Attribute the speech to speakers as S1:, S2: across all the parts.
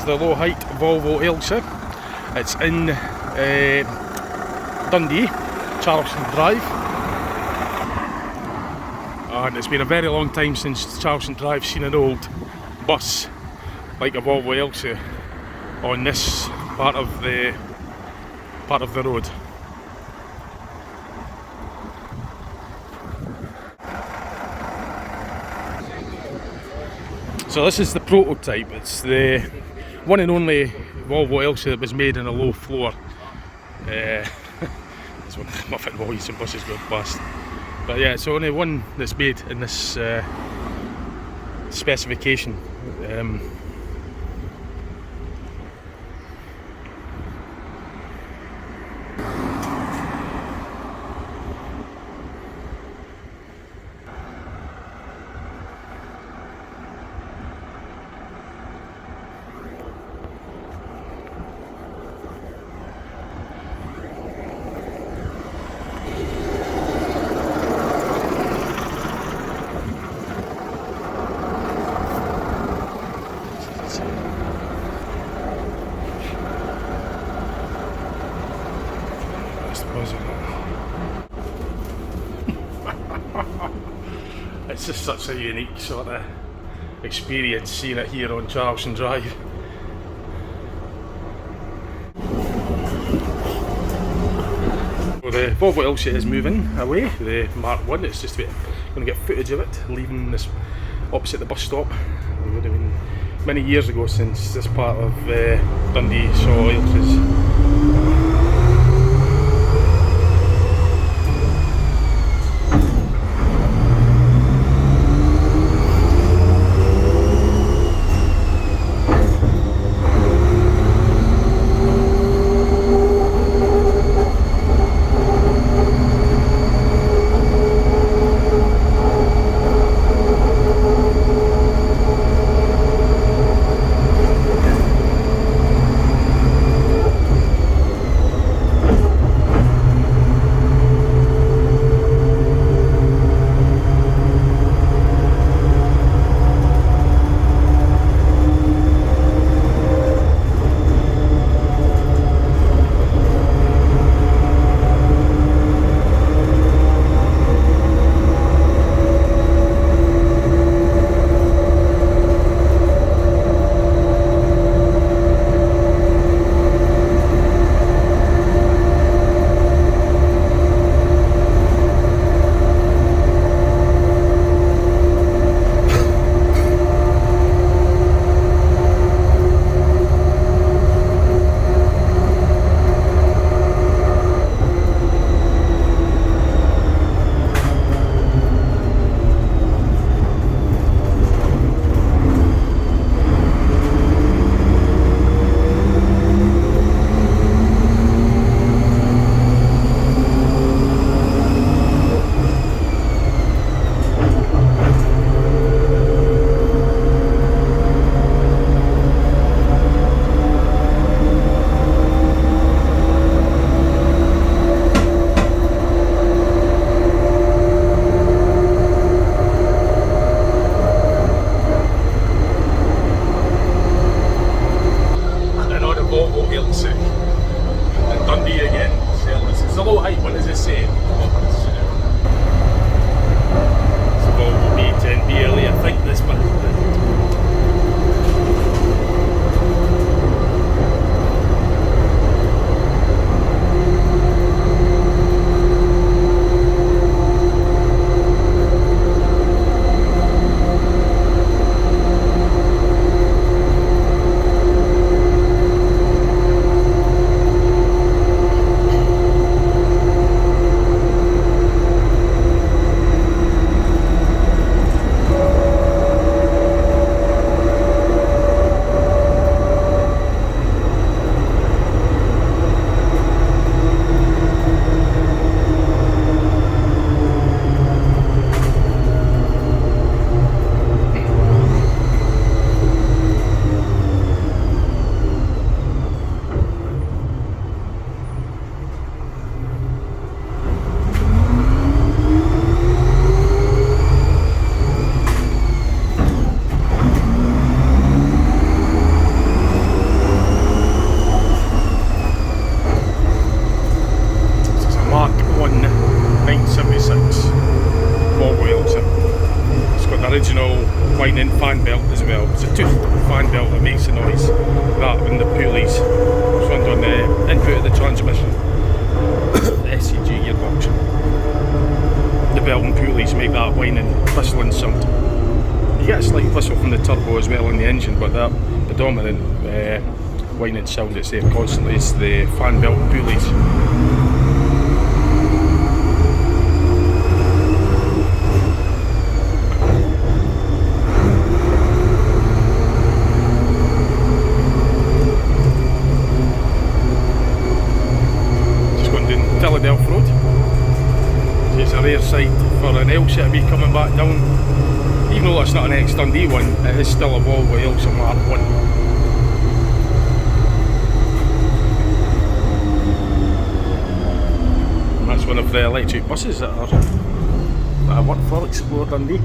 S1: the low height Volvo Ailsa. It's in Dundee, Charleston Drive. And it's been a very long time since Charleston Drive's seen an old bus like a Volvo Ailsa on this part of the road. So this is the prototype. It's the one and only Volvo Ailsa that was made in a low floor. There's one muffin boys and buses go past. But yeah, it's only one that's made in this specification. It's just such a unique sort of experience seeing it here on Charleston Drive. So the Volvo Ailsa is moving away, the Mark 1. It's just going to get footage of it leaving this opposite the bus stop. It would have been many years ago since this part of Dundee saw Ailsas. original winding fan belt as well. It's a toothed fan belt that makes the noise. That and the pulleys found on the input of the transmission, the SCG gearbox. The belt and pulleys make that whining, whistling sound. You get a slight whistle from the turbo as well in the engine, but that predominant whining sound that's there constantly is the fan belt and pulleys. Road. So it's a rare sight for an Ailsa to be coming back down. Even though it's not an ex-Dundee one, it is still a Volvo Ailsa Mark 1. And that's one of the electric buses that I work for Explore Dundee.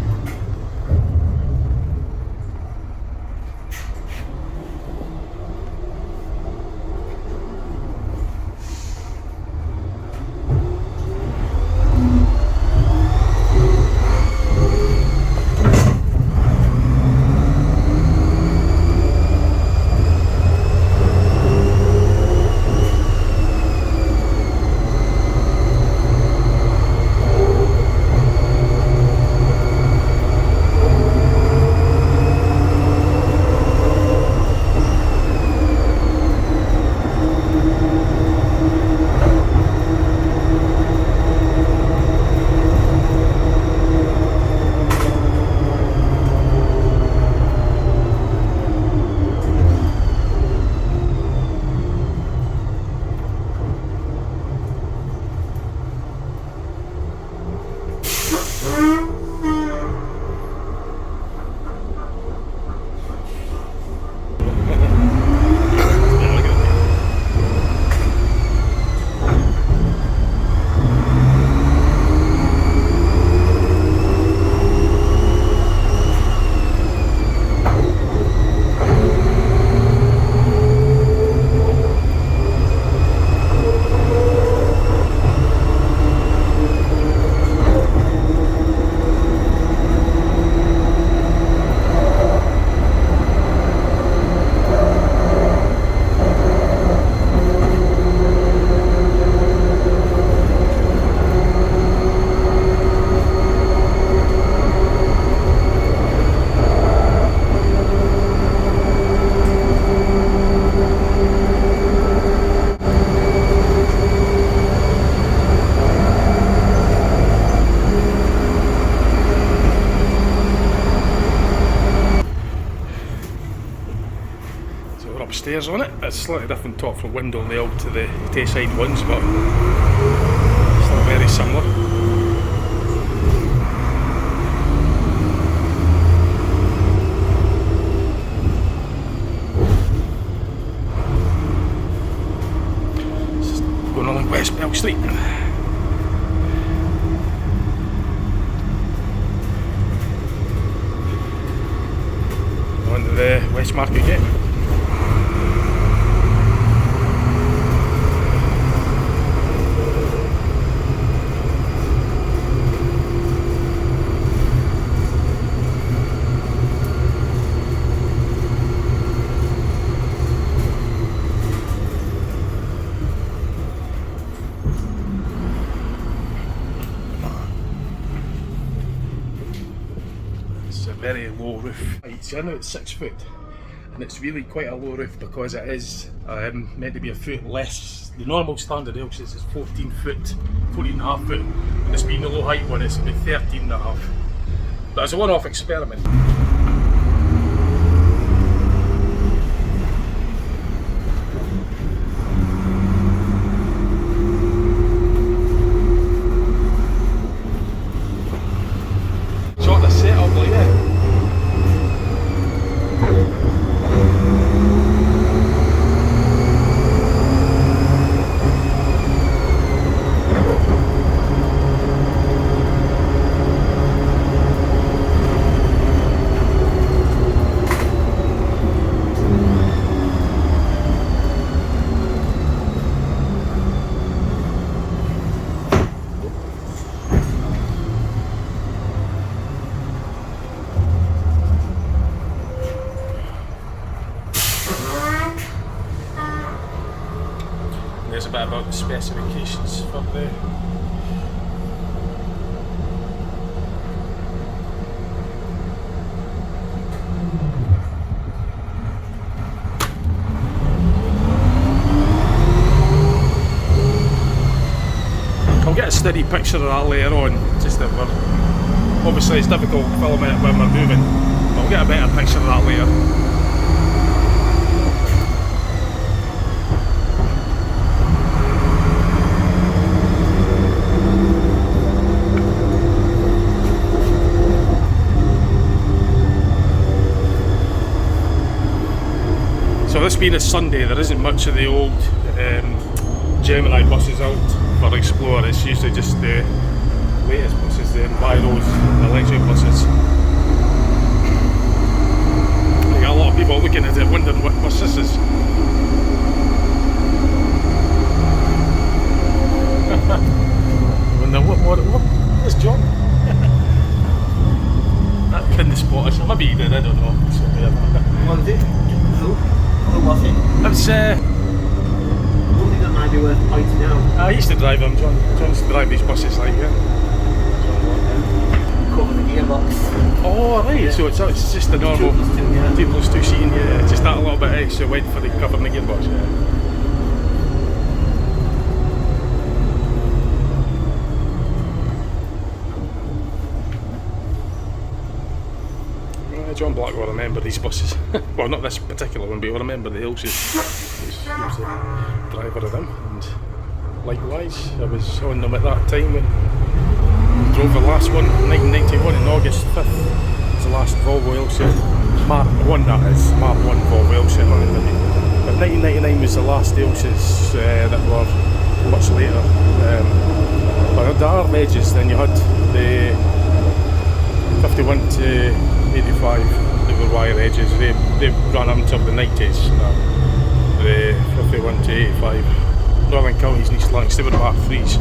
S1: Upstairs on it. It's slightly different top from window layout to the Tayside ones, but still very similar. Just going along West Bell Street. On to the West Market Gate. Very low roof. It's I know it's 6 foot, and it's really quite a low roof because it is meant to be a foot less. The normal standard Ailsa is 14 foot, 14.5 foot, and it's been the low height one, it's been 13.5. But it's a one-off experiment. Sort of setup like that. a bit about the specifications for the I'll get a steady picture of that later on, just that we're obviously it's difficult filming it when we're moving, but I'll get a better picture of that later. So this being a Sunday, there isn't much of the old Gemini buses out for Explorer. It's usually just the latest buses, the Enviros, the electric buses. You got a lot of people looking at it wondering what bus this is. Wonder what is John? That couldn't spot us. Maybe he did, I don't know.
S2: What was it? Who was it?
S1: It's
S2: One thing that might be worth pointing out.
S1: I used to drive them. John used to drive these buses like
S2: Cover the gearbox.
S1: Oh right, yeah. So it's just the normal 2+2 seating, yeah. Just that a little bit extra weight for the cover in the gearbox, yeah. John Black will remember these buses. Well, not this particular one, but he'll remember the Ailsas. He was the driver of them, and likewise, I was on them at that time when we drove the last one, 1991, in August 5th. It was the last Volvo Ailsa, Mark 1 that is, Mark 1 Volvo Ailsa. But 1999 was the last Ailsas that were much later. But the arm edges, then you had the 51 to 85, they were wire edges. They ran up until the 90s. The 51 to 85 Northern Counties and East Lancs, they were Mark 3s,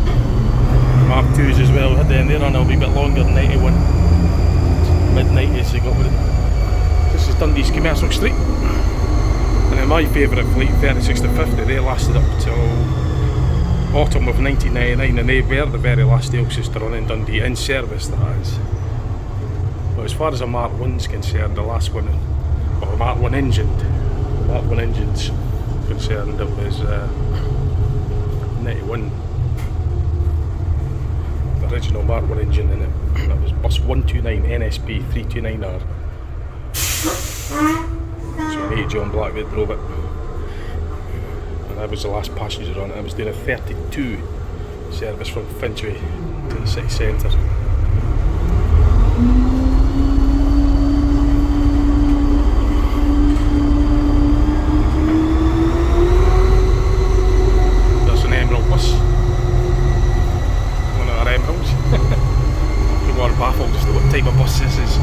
S1: Mark 2s as well. They ran a wee bit longer, 91, mid 90s they got with it. This is Dundee's Commercial Street, and then my favourite fleet, 36 to 50, they lasted up till autumn of 1999, and they were the very last Ailsas to run in Dundee, in service that is. But as far as a Mark 1's concerned, the last one, or Mark 1 engine's concerned, it was 91. The original Mark 1 engine in it. That was bus 129 NSP 329R. So me, John Black, that drove it. And I was the last passenger on it. I was doing a 32 service from Finchley to the city centre. One of our emeralds. People are baffled as to what type of bus this is.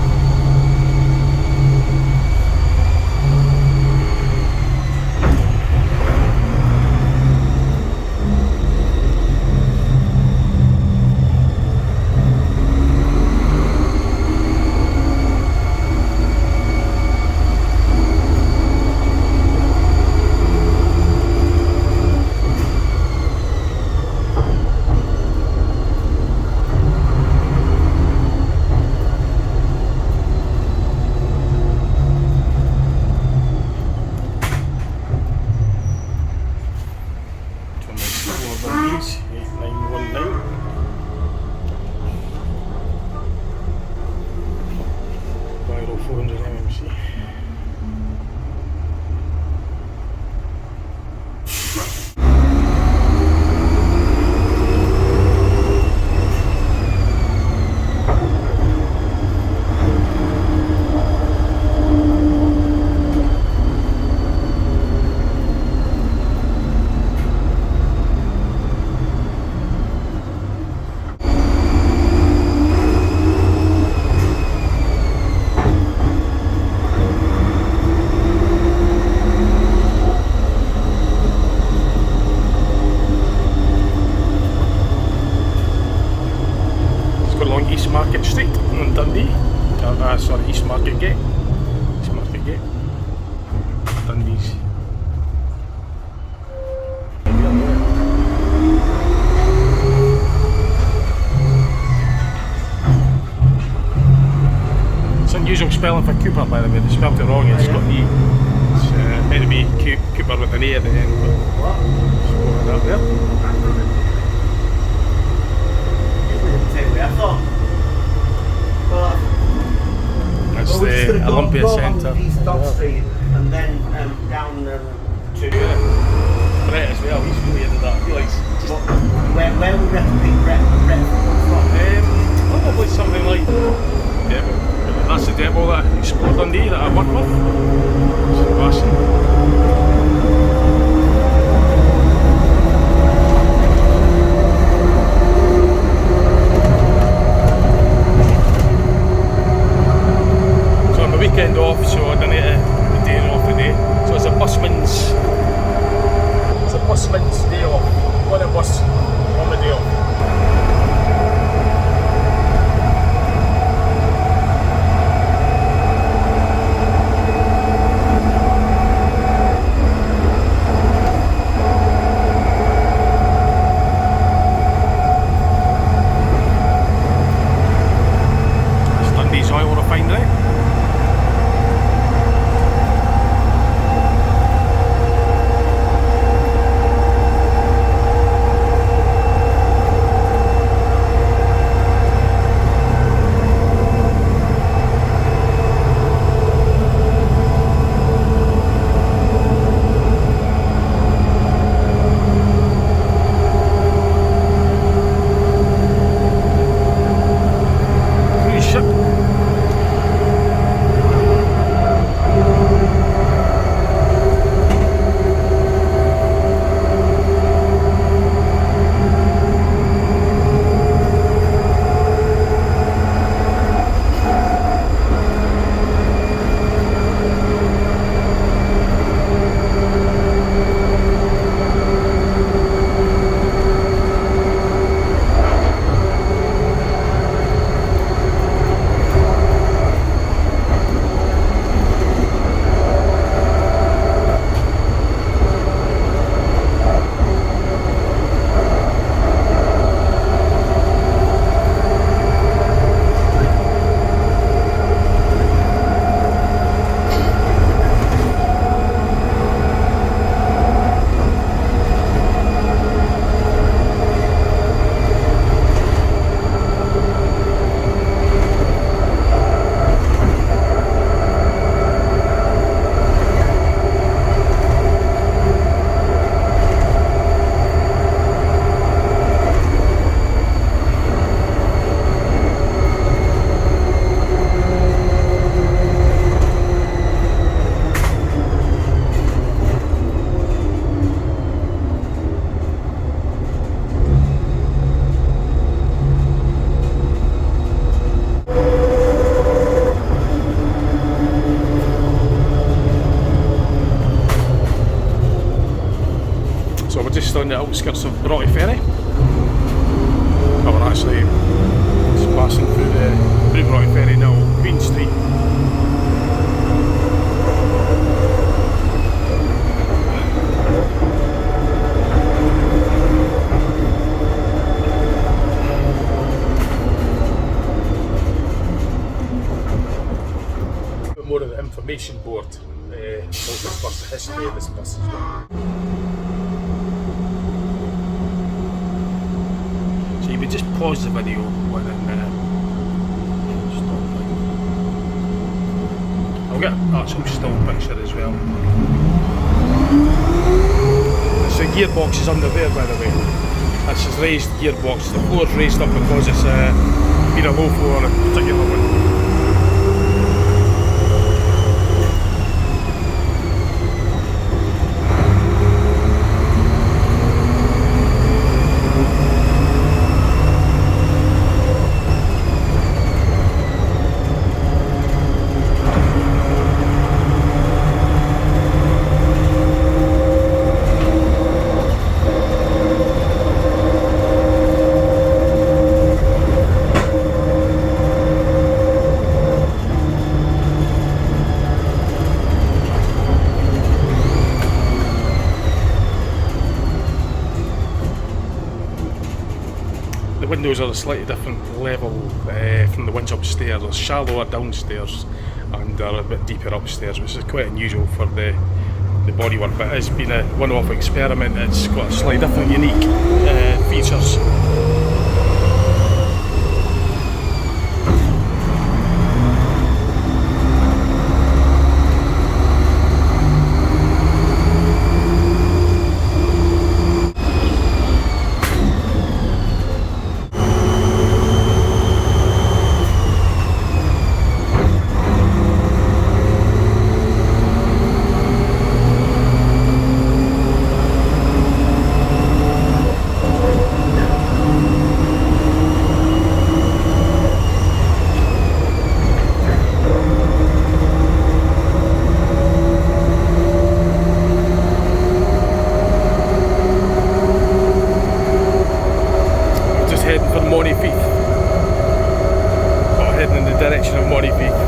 S1: East Market Street in Dundee. Sorry, East Market Gate. East Market Gate. Dundee's. unusual spelling for Cooper, by the way. They spelled it wrong. It's got an E. It's meant to be Cooper with an A at the end. But that there. That's the Olympia Centre.
S2: And then down to
S1: Brett as well. He's really into that. He likes.
S2: where would we have to pick Brett from?
S1: Probably something like that's the depot that Explore Dundee that I work with. Sebastian. So I'm a weekend off, so I don't need a day off today. So it's a busman's day off. On a bus on the day off. Oil refinery. Just on the outskirts of Broughty Ferry. Well, we're actually just passing through Broughty Ferry now, Queen Street. More of the information board tells this bus, the history of this bus as well. So you would just pause the video when stop. I'll get an actual still picture as well. So the gearbox is under there, by the way. That's his raised gearbox. The floor's raised up because it's been a low floor, a particular one. windows are a slightly different level from the ones upstairs. They're shallower downstairs and they're a bit deeper upstairs, which is quite unusual for the bodywork, but it's been a one-off experiment. It's got slightly different, unique features. Heading in the direction of Montefieth.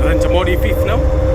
S1: Into Montefieth now.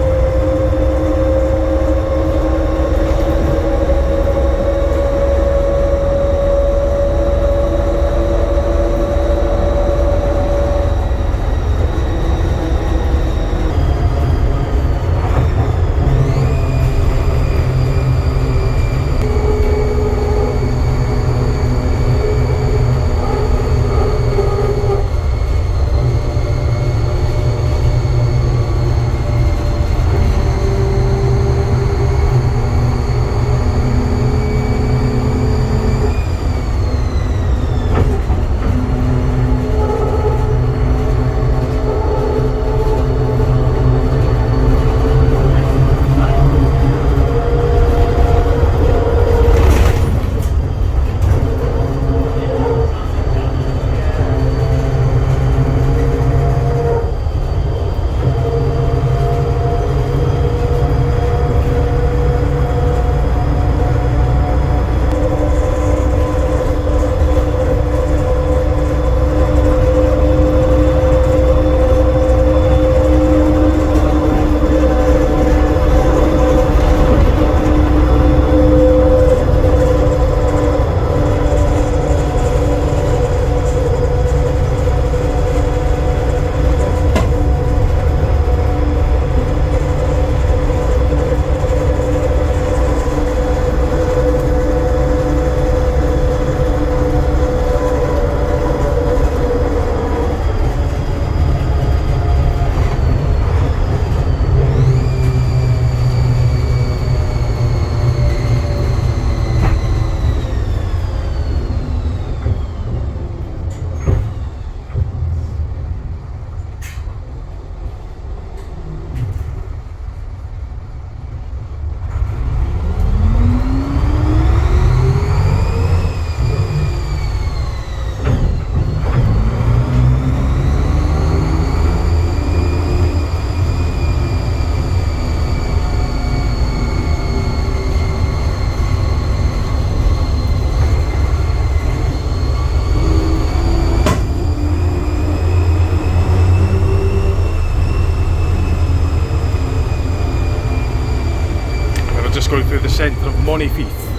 S1: Going through the centre of Montefieth.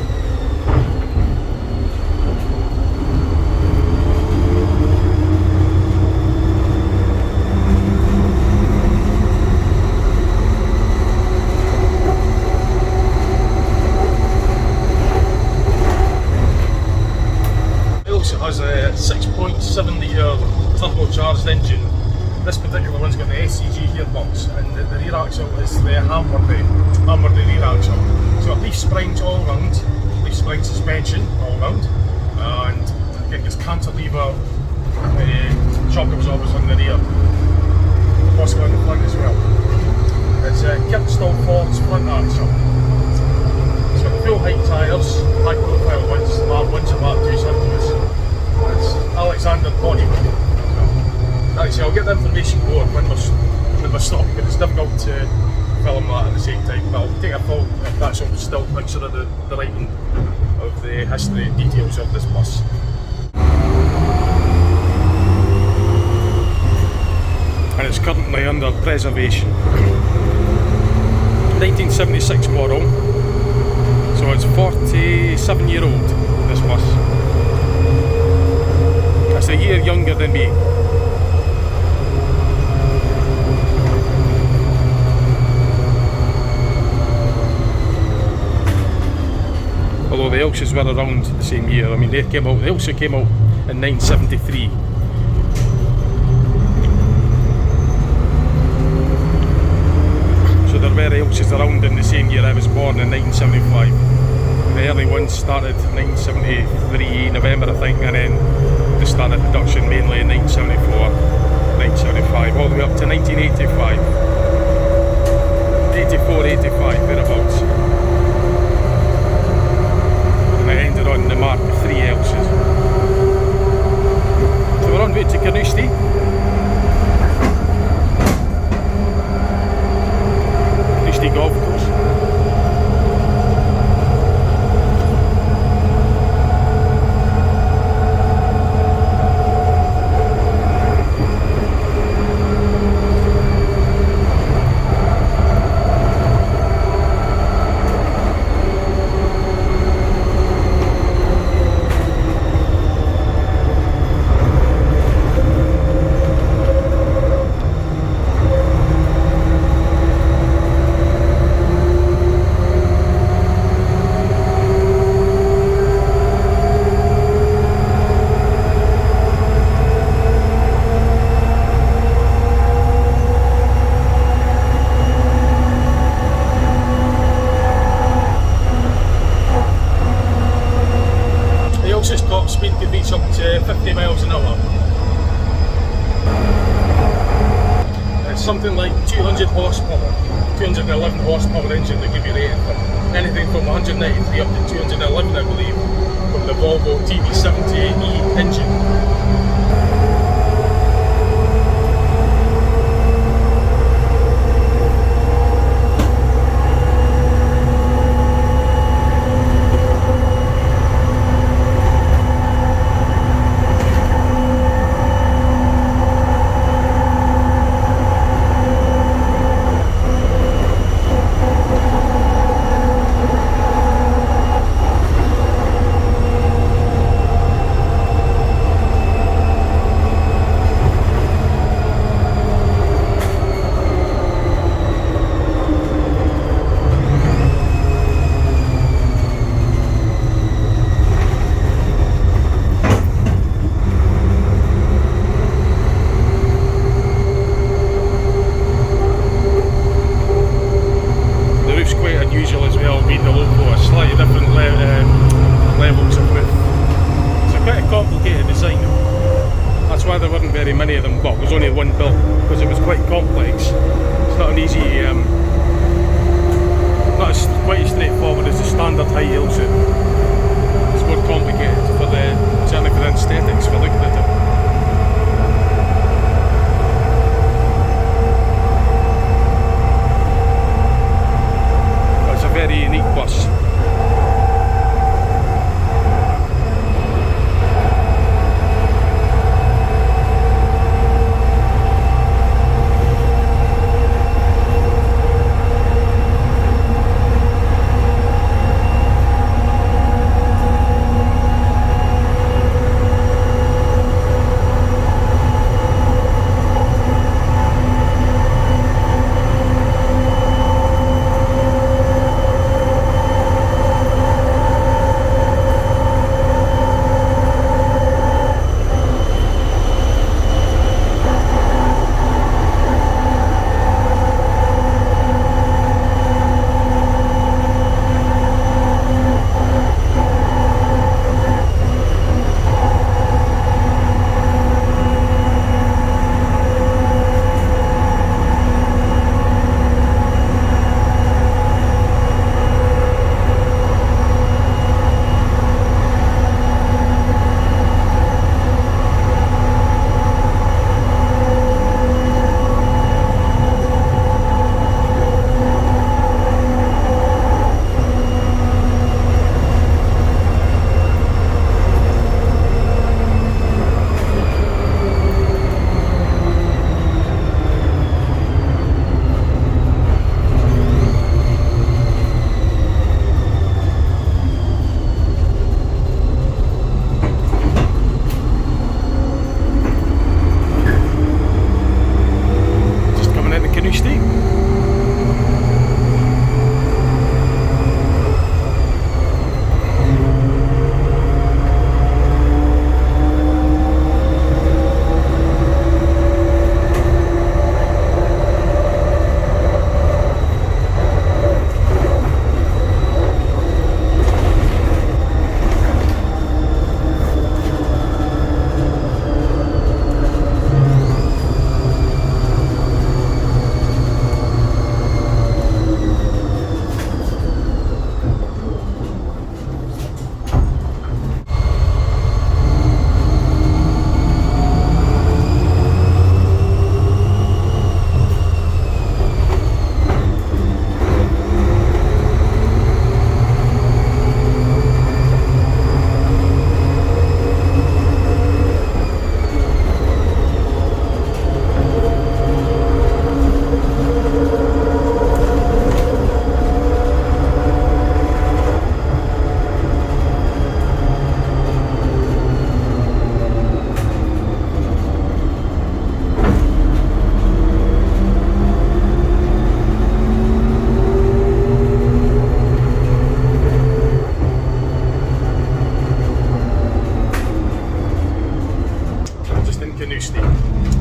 S1: 4-cylinder turbocharged engine. This particular one's got the SCG gearbox, and the rear axle is the hammered rear axle. So leaf springs all round, leaf spring suspension all round, and it gets cantilever shock absorbers on the rear, possibly on the front as well. It's a Kirkstall Ford's front axle. It's got full height tyres, high profile ones, R1s and R2 circulars. It's Alexander bodywork. Actually, I'll get the information more when we're stopping, but it's difficult to film that at the same time. But I'll take a photo if that's all still picture of the writing of the history and details of this bus. And it's currently under preservation. 1976 model, so it's 47-year-old, this bus. It's a year younger than me. Although the Ailsas were around the same year. I mean, the Ailsa came out in 1973. So there were Ailsas around in the same year I was born in 1975. The early ones started 1973 November, I think, and then they started production mainly in 1974, 1975, all the way up to 1985. 84, 85, thereabouts. And I ended on the Mark III Ailsas. So we're on route to Carnoustie. Carnoustie Golf Course. Top speed could reach up to 50 miles an hour. It's something like 200 horsepower, 211 horsepower engine that could be rated for. Anything from 193 up to 211, I believe, from the Volvo TB70E engine. Many of them, well, there was only one built because it was quite complex. It's not an easy, not as quite as straightforward as the standard high Ailsa. It's more complicated for certainly for the aesthetics, for looking at it. It's a very unique bus.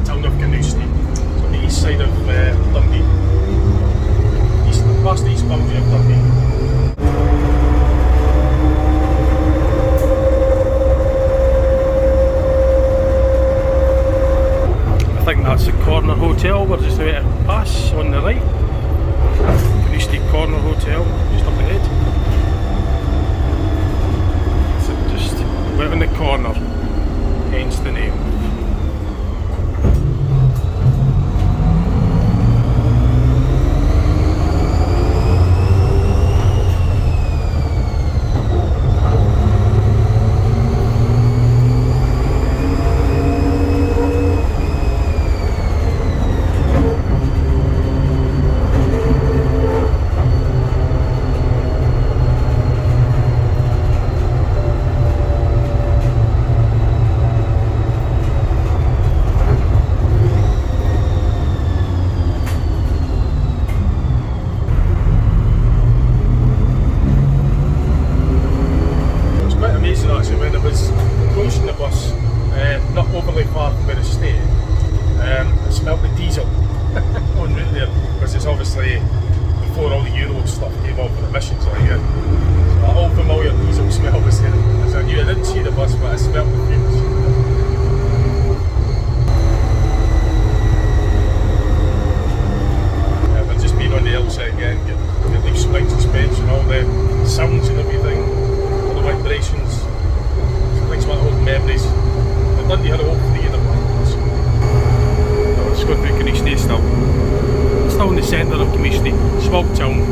S1: town of Canoosti. It's on the east side of Dundee. Past the east boundary of Dundee. I think that's the Corner Hotel. We're just about to pass on the right. Canoosti Corner Hotel, just up ahead. So just right on the corner, hence the name. Not overly far from where I stay, I smelt the diesel on route there, because it's obviously before all the Euro stuff came off for emissions like it. So that old familiar diesel smell was there. As I knew I didn't see the bus, but I smelt the fumes. I've just been on the Ailsa again, get the leaf spring suspension, all the sounds and everything, all the vibrations. It brings back old memories. Dundee had all three of them. It's going through Canoosti still. Still in the centre of Canoosti, small town.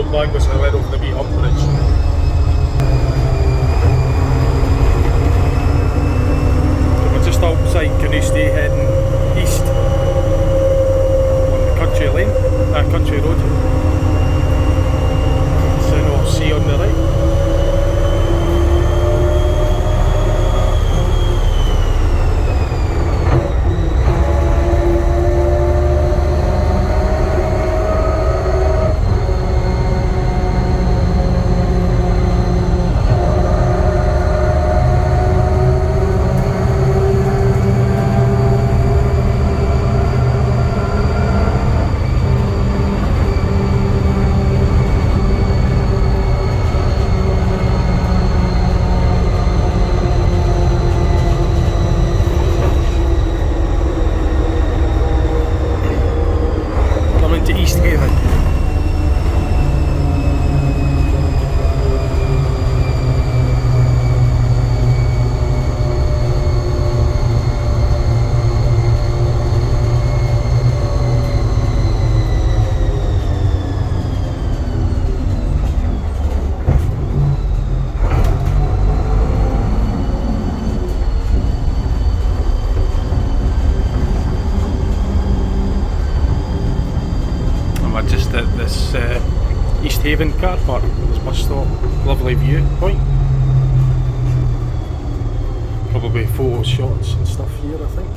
S1: old man was led over the wee hump bridge. So we're just outside Canusty heading east on the country lane, country road. So no sea on the right. Just at this East Haven car park, this bus stop, lovely view point. Probably photo shots and stuff here, I think.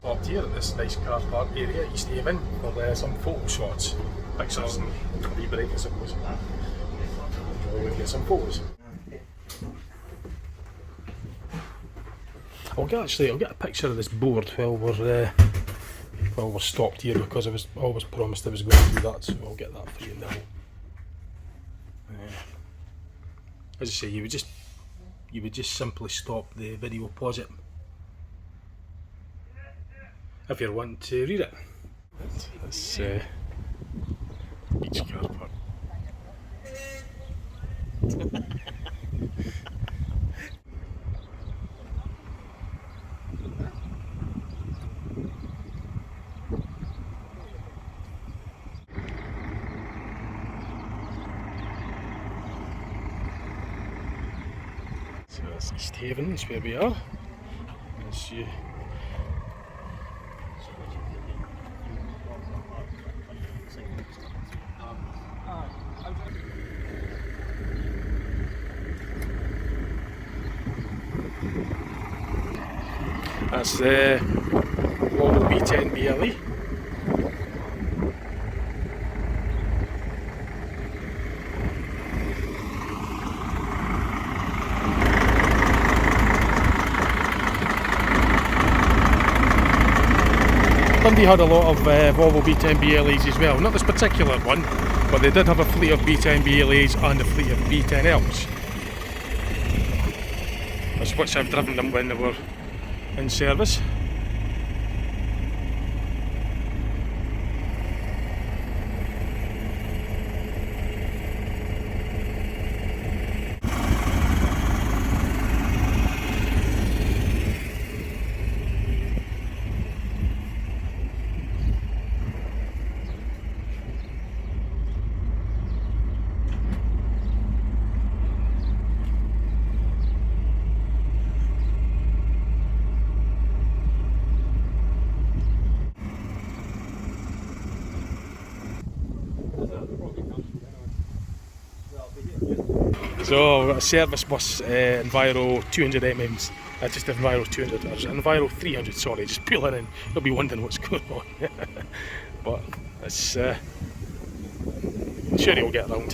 S1: Stopped here at this nice car park area, East Haven, for some photo shots, pictures and a wee break, I suppose. We'll get some photos. I'll get a picture of this board while we're stopped here, because I was always promised I was going to do that, so I'll get that for you now. As I say, you would just simply stop the video, pause it, if you're wanting to read it. This beach car park. So that's East Haven, that's where we are. As you That's the Volvo B10 BLE. Dundee had a lot of Volvo B10 BLEs as well, not this particular one, but they did have a fleet of B10 BLEs and a fleet of B10Ls. That's which I've driven them when they were in service. So we've got a service bus, Enviro 200 mm, just Enviro 200, or Enviro 300, sorry, just pulling in. You'll be wondering what's going on. But it's, I'm sure you'll get around.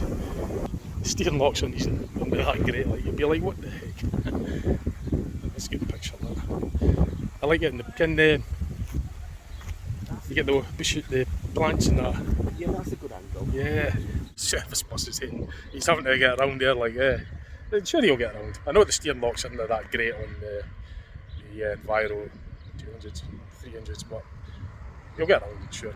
S1: The steering locks on these won't be that great, like, you'll be like, what the heck? That's a good picture, that. I like it in the you get the plants and that.
S2: Yeah, that's a good angle.
S1: Yeah. service buses in. He's having to get around there like, sure he'll get around. I know the steering lock's isn't that great on the Enviro 200s, 300s, but he'll get around, sure.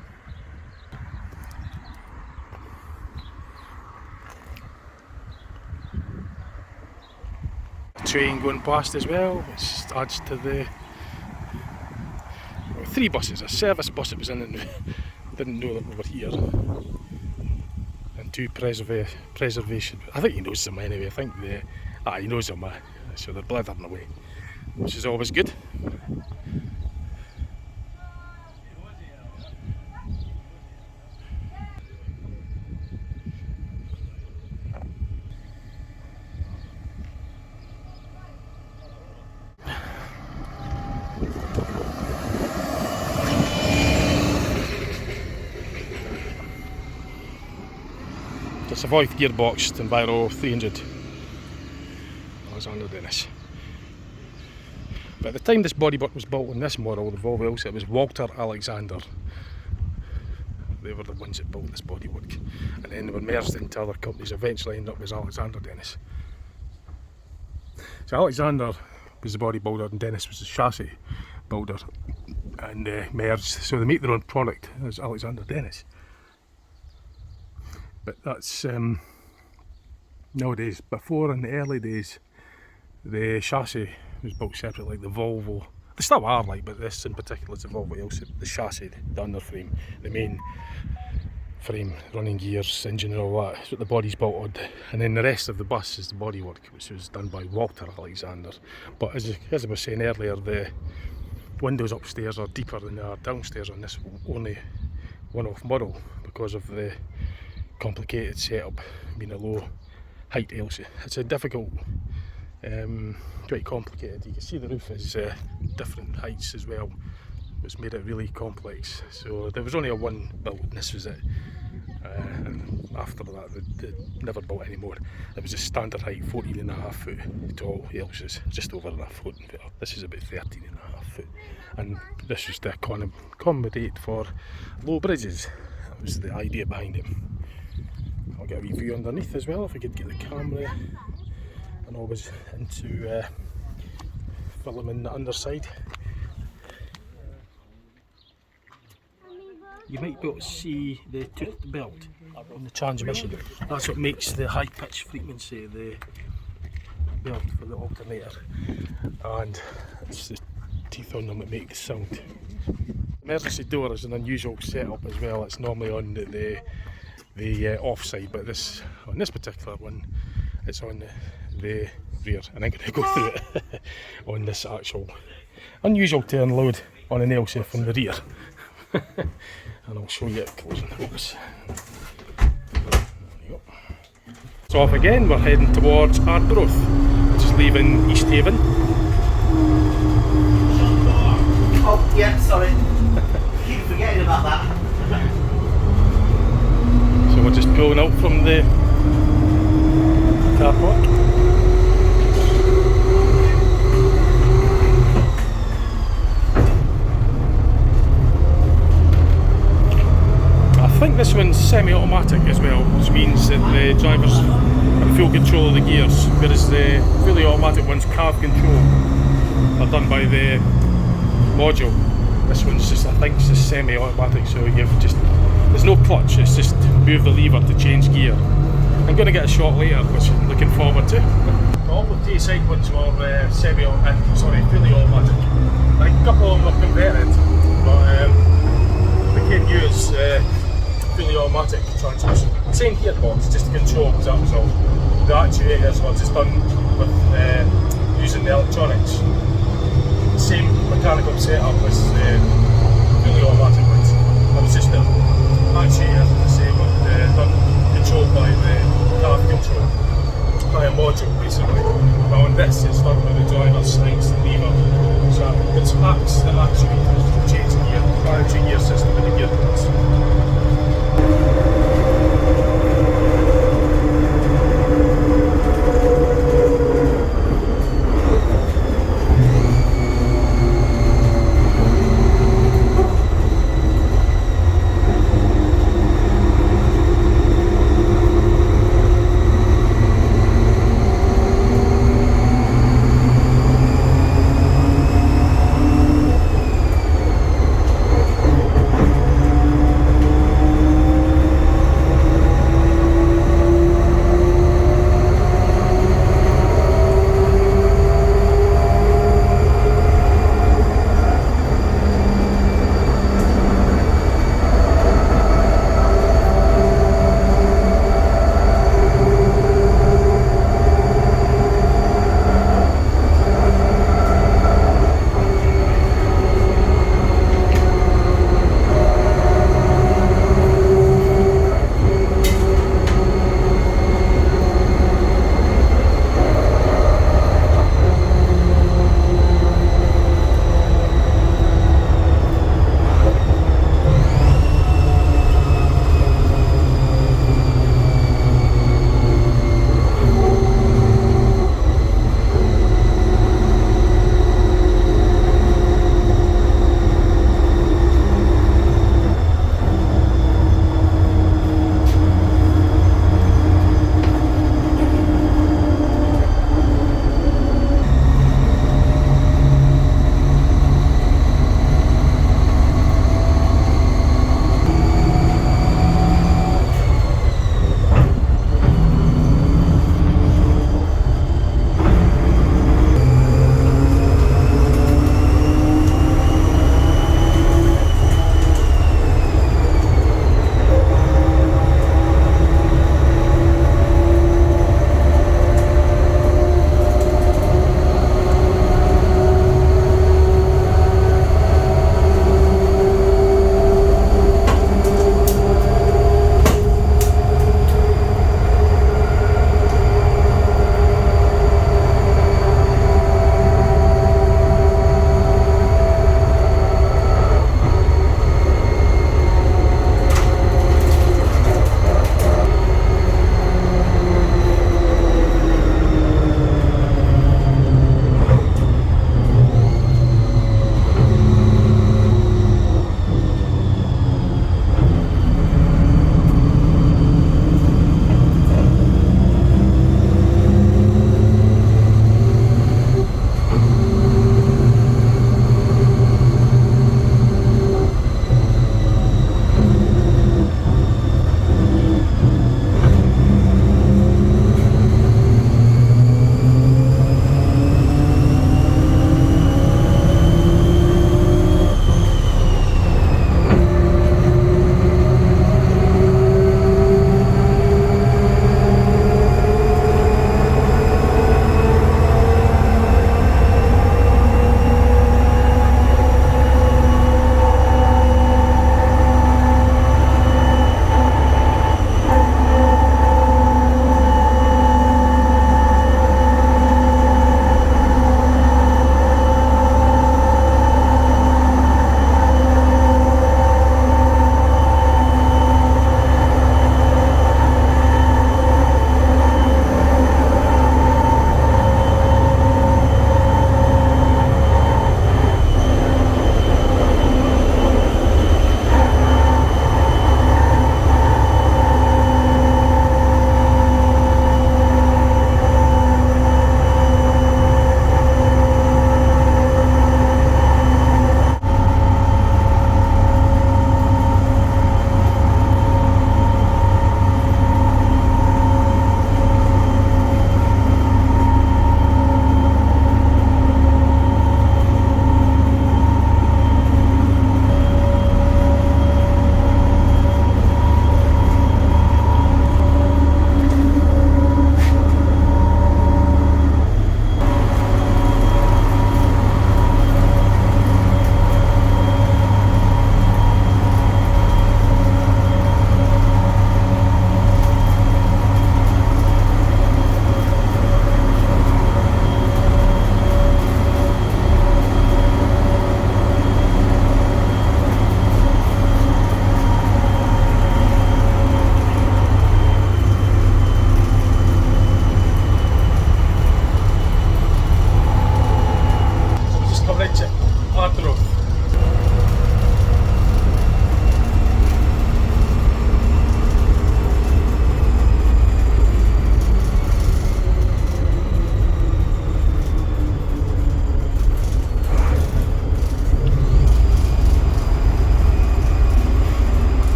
S1: Train going past as well, which adds to the 3 buses, a service bus that was in and didn't know that we were here, and 2 preservation. I think he knows them anyway. I think he knows them, so they're blithering away, which is always good. It's a Voith gearbox Enviro 300 Alexander Dennis. But at the time this bodywork was built on this model, the Volvo Ailsa, it was Walter Alexander. They were the ones that built this bodywork, and then they were merged into other companies, eventually ended up as Alexander Dennis. So Alexander was the bodybuilder and Dennis was the chassis builder, and merged, so they make their own product as Alexander Dennis. But that's nowadays. Before, in the early days, the chassis was built separate, like the Volvo. They still are, like, but this in particular is the Volvo Ailsa. The chassis, the underframe, the main frame, running gears, engine and all that, is what the body's built on. And then the rest of the bus is the bodywork, which was done by Walter Alexander. But as I was saying earlier, the windows upstairs are deeper than they are downstairs on this only one-off model because of the complicated setup, being a low height Ailsa. It's a difficult, quite complicated. You can see the roof is different heights as well, which made it really complex. So there was only a one built and this was it. And after that they never built any more. It was a standard height 14.5 foot tall Ailsas, just over a foot. This is about 13.5 foot. And this was to accommodate for low bridges. That was the idea behind it. I'll get a wee view underneath as well if I could get the camera, and always into filming the underside. You might be able to see the toothed belt on the transmission. That's what makes the high pitch frequency, the belt for the alternator, and it's the teeth on them that make the sound. Emergency door is an unusual setup as well. It's normally on the off side, but on this particular one it's on the rear, and I'm going to go through it on this actual unusual turn load on an Ailsa from the rear. And I'll show you it closing the box. There you go. So off again, we're heading towards Arbroath, which is leaving East Haven.
S2: Oh yeah, sorry. Keep forgetting about that.
S1: So we're just pulling out from the car park. I think this one's semi-automatic as well, which means that the drivers have full control of the gears, whereas the fully automatic ones, carb control, are done by the module. This one's just, I think it's just semi-automatic, so there's no clutch, it's just move the lever to change gear. I'm going to get a shot later, which I'm looking forward to. All the T-side ones were fully automatic. Like a couple of them were converted, but the thankyou is fully automatic transmission. Same gearbox, just to control, because that was all. The actuators were just done with using the electronics. Same mechanical setup as the fully automatic ones. It was just the actuators the same, done controlled by the carb control, by a module basically. Now on this it's done with the driver slides the lever, so it's acts the actuators to change the gear, managing gear system with the gearbox.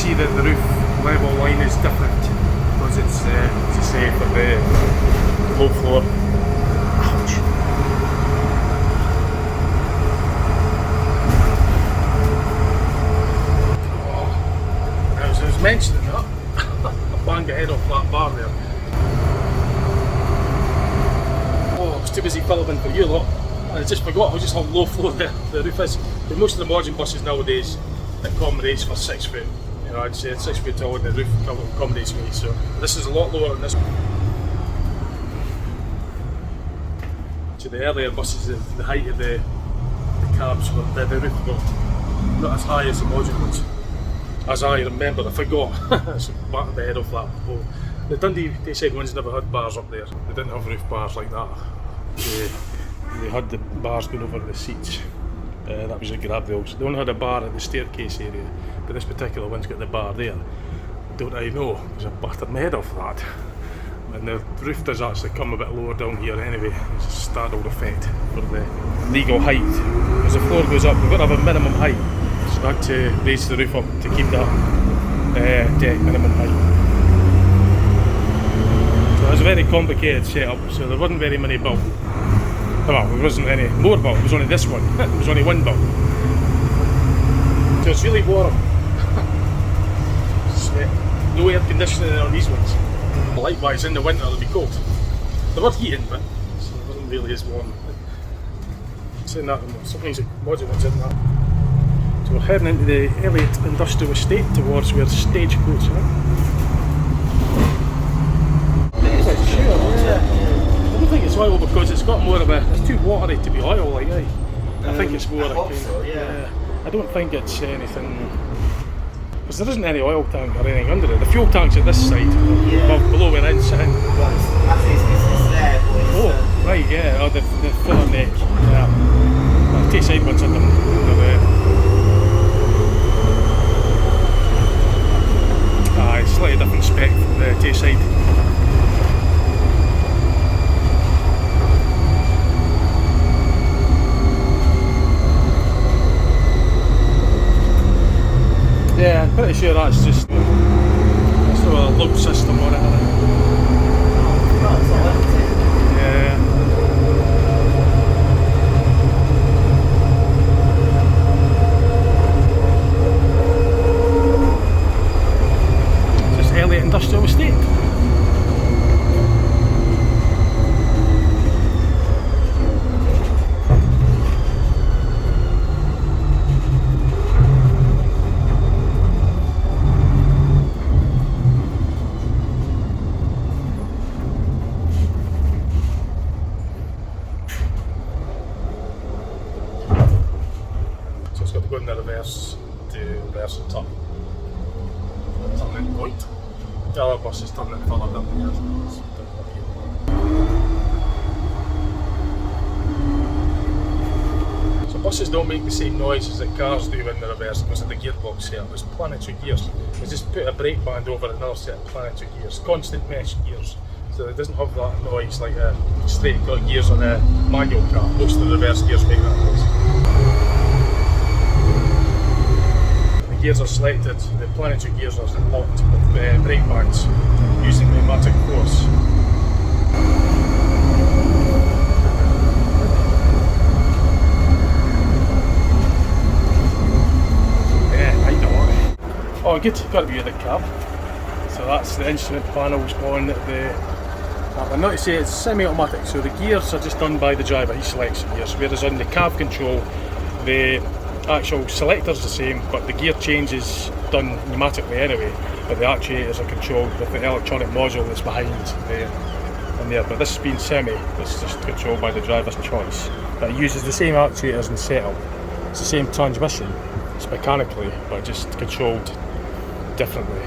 S1: see that the roof level line is different because it's, as I say, for the low floor. Ouch. As I was mentioning that, I banged the head off that bar there. Oh, I was too busy filming for you lot. I just forgot just how low floor the roof is. But most of the modern buses nowadays accommodates for 6 foot. You know, I'd say it's 6 foot tall and the roof accommodates me. So this is a lot lower than this. To the earlier buses, the height of the cabs were the roof were not as high as the modern ones. As I remember, I forgot. So back the head off that pole. The Dundee Tayside ones never had bars up there. They didn't have roof bars like that. They had the bars going over the seats. That was a grab rails. They only had a bar at the staircase area, but this particular one's got the bar there. Don't I know, because I battered my head off that. And the roof does actually come a bit lower down here anyway. It's a startled effect for the legal height. As the floor goes up, we've got to have a minimum height. So I had to raise the roof up to keep that deck minimum height. So it was a very complicated setup, so there wasn't very many built. Well, there wasn't any more built, it was only this one. There was only one built. So it's really warm. No air conditioning on these ones. Likewise, in the winter it'll be cold. There was heating, but it wasn't really as warm. Saying that, sometimes the modern ones in that. So we're heading into the Elliott Industrial Estate towards where the stagecoach are. I think it's oil because it's got more of a, it's too watery to be oil, like, eh? I think it's more like,
S2: so, yeah.
S1: I don't think it's anything, because there isn't any oil tank or anything under it. The fuel tank's at this side, above, below where I'm sitting.
S2: Well, it's there, but it's,
S1: oh, right, yeah, oh, the filler neck, yeah. The Tayside one's under there. It's slightly different spec from the Tayside. Yeah, I'm pretty sure that's just there's no a loop system on it. Yeah. It's just Elliott Industrial Estate. Go in the reverse to reverse and turn. Turn in point. The other bus is turning further down here. So buses don't make the same noise as the cars do in the reverse because of the gearbox here. It's planetary gears. We just put a brake band over another set of planetary gears, constant mesh gears. So it doesn't have that noise like a straight gears on a manual car. Most of the reverse gears make that noise. Gears are selected, the planetary gears are locked with brake bands using pneumatic force. Yeah, I know. Oh good, got to be at the cab. So that's the instrument panels on the... I'm not to say it's semi-automatic, so the gears are just done by the driver, he selects the gears, whereas on the cab control, the actual selector's the same, but the gear change is done pneumatically anyway, but the actuators are controlled with the electronic module that's behind there. But this being semi, it's just controlled by the driver's choice. But it uses the same actuators and setup. It's the same transmission, it's mechanically, but just controlled differently.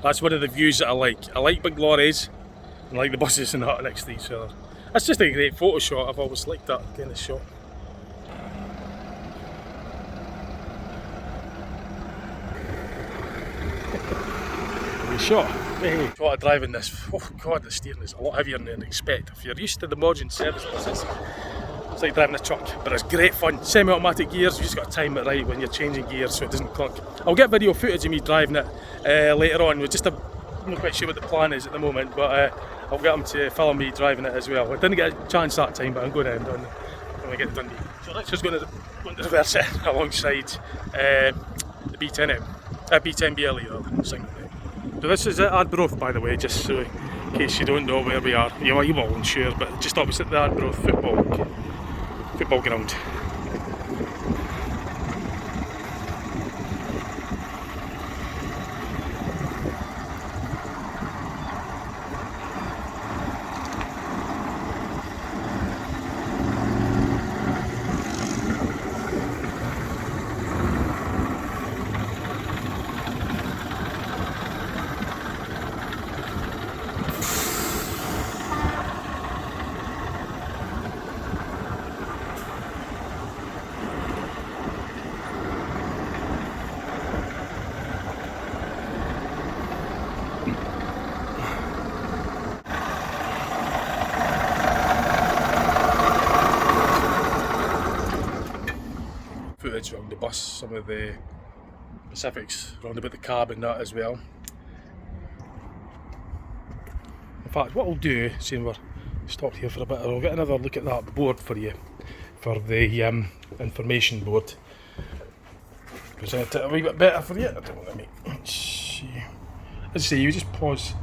S1: That's one of the views that I like. I like big lorries and I like the buses and that next to each other. That's just a great photo shot. I've always liked that kind of shot. shot. Hey, what a driving this. Oh god, the steering is a lot heavier than I'd expect. If you're used to the modern service buses, it's like driving a truck, but it's great fun. Semi-automatic gears, you just got to time it right when you're changing gears so it doesn't clunk. I'll get video footage of me driving it later on. I'm not quite sure what the plan is at the moment, but I'll get them to film me driving it as well. I didn't get a chance that time, but I'm going to end on when I get to Dundee. So let's just go to reverse it alongside the B10M, B10 BLE single. So this is at Ardbrooth, by the way, just so in case you don't know where we are. You won't, sure, but just opposite the Ardbrooth football ground. Footage around the bus, some of the specifics around about the cab and that as well. In fact, what I'll do, seeing we're stopped here for a bit, I'll get another look at that board for you, for the information board. Present it a wee bit better for you. I don't want to make. Let's see. As I say, you just pause.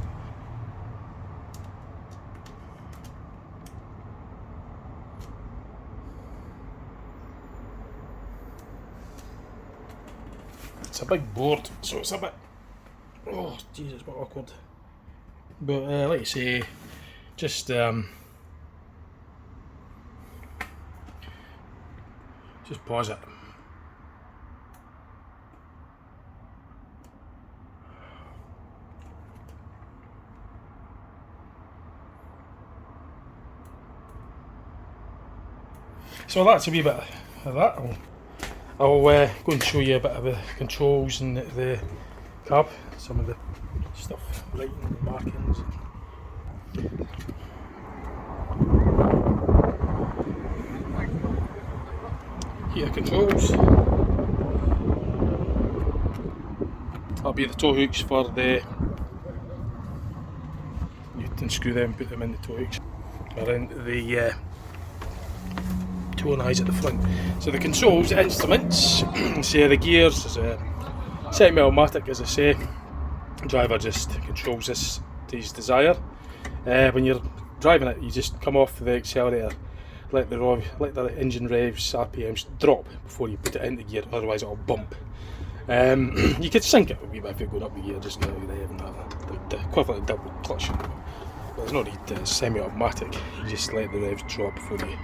S1: It's a big board, so it's a bit, oh Jesus, a bit awkward. But like I say, just pause it. So that's a wee bit of that. I'll go and show you a bit of the controls and the cab, some of the stuff, lighting, markings. Here controls. That'll be the tow hooks for the. You can screw them, put them in the tow hooks, or in the tow and eyes at the front. So the controls, the instruments, say the gears, is a semi-automatic, as I say. The driver just controls this to his desire. When you're driving it, you just come off the accelerator, let the engine revs, RPMs drop before you put it into gear, otherwise it'll bump. You could sync it a wee bit if you're going up the gear, just now the equivalent of double clutch. But there's no need semi-automatic, you just let the revs drop before you.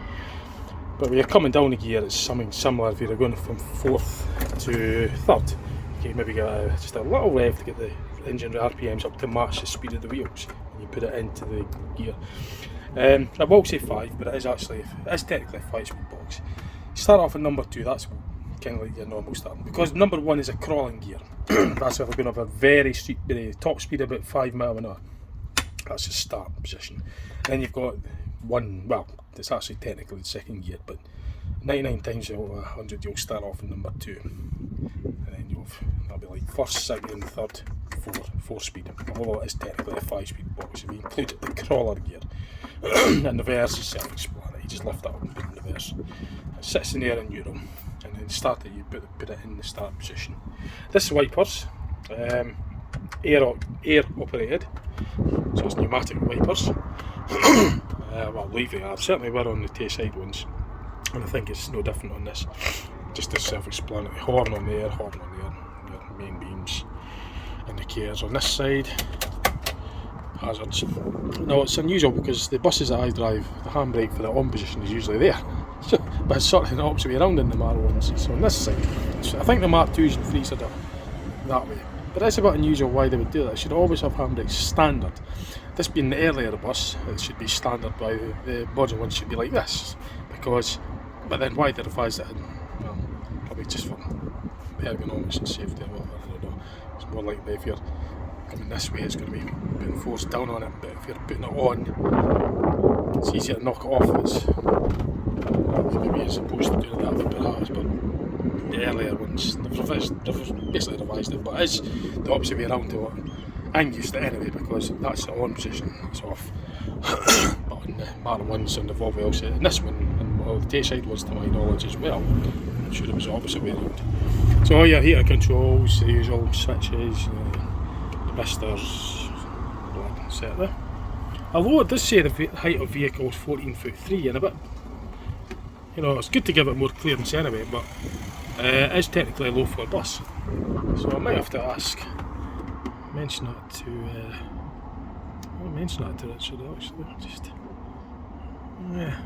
S1: But when you're coming down the gear, it's something similar. If you're going from 4th to 3rd, you maybe get just a little rev to get the engine RPMs up to match the speed of the wheels, and you put it into the gear. I will say 5, but it's technically a 5-speed box. You start off at number 2, that's kind of like your normal start. Because number 1 is a crawling gear. That's if we're going to have a very steep, top speed about 5 miles an hour. That's the start position. Then you've got one, well, it's actually technically the second gear, but 99 times out of 100 you'll start off in number 2, and then that'll be like 1st, 2nd, 3rd, 4 speed. Although it is technically a 5-speed box, if you include the crawler gear. And the reverse is self-explanatory. You just lift that up and put it in reverse. It sits in there in neutral, and then start it. You put it in the start position. This wipers, air operated, so it's pneumatic wipers. Well, they are. Certainly we're on the Tayside ones, and I think it's no different on this. Just a self-explanatory. Horn on there, horn on there, your main beams, indicators on this side, hazards. Now it's unusual because the buses that I drive, the handbrake for the on position is usually there, but it's sort of the opposite way around in the Mark ones. So on this side, so I think the Mark 2s and 3s are done that way. But it's a bit unusual why they would do that. It should always have handbrakes standard. This being the earlier bus, it should be standard. By the modern ones should be like this, because. But then why they revised it? Well, probably just for ergonomics and safety or whatever. I don't know. It's more likely if you're coming this way, it's going to be putting force down on it, but if you're putting it on, it's easier to knock it off. It's maybe as opposed to doing that with Barajas, but the earlier ones, they've basically revised it, but it is the opposite way around to what I'm used to anyway, because that's the on position, it's off. But on the Martin ones on the Volvo Ailsa, and this one, and well, the Tayside was to my knowledge as well, I'm sure it was the opposite way around. So all your heater controls, the usual switches, the misters, set there. Although it does say the height of vehicle is 14'3", and a bit, you know, it's good to give it more clearance anyway, but it is technically a low floor bus. So I might have to mention that to Richard actually. Just yeah,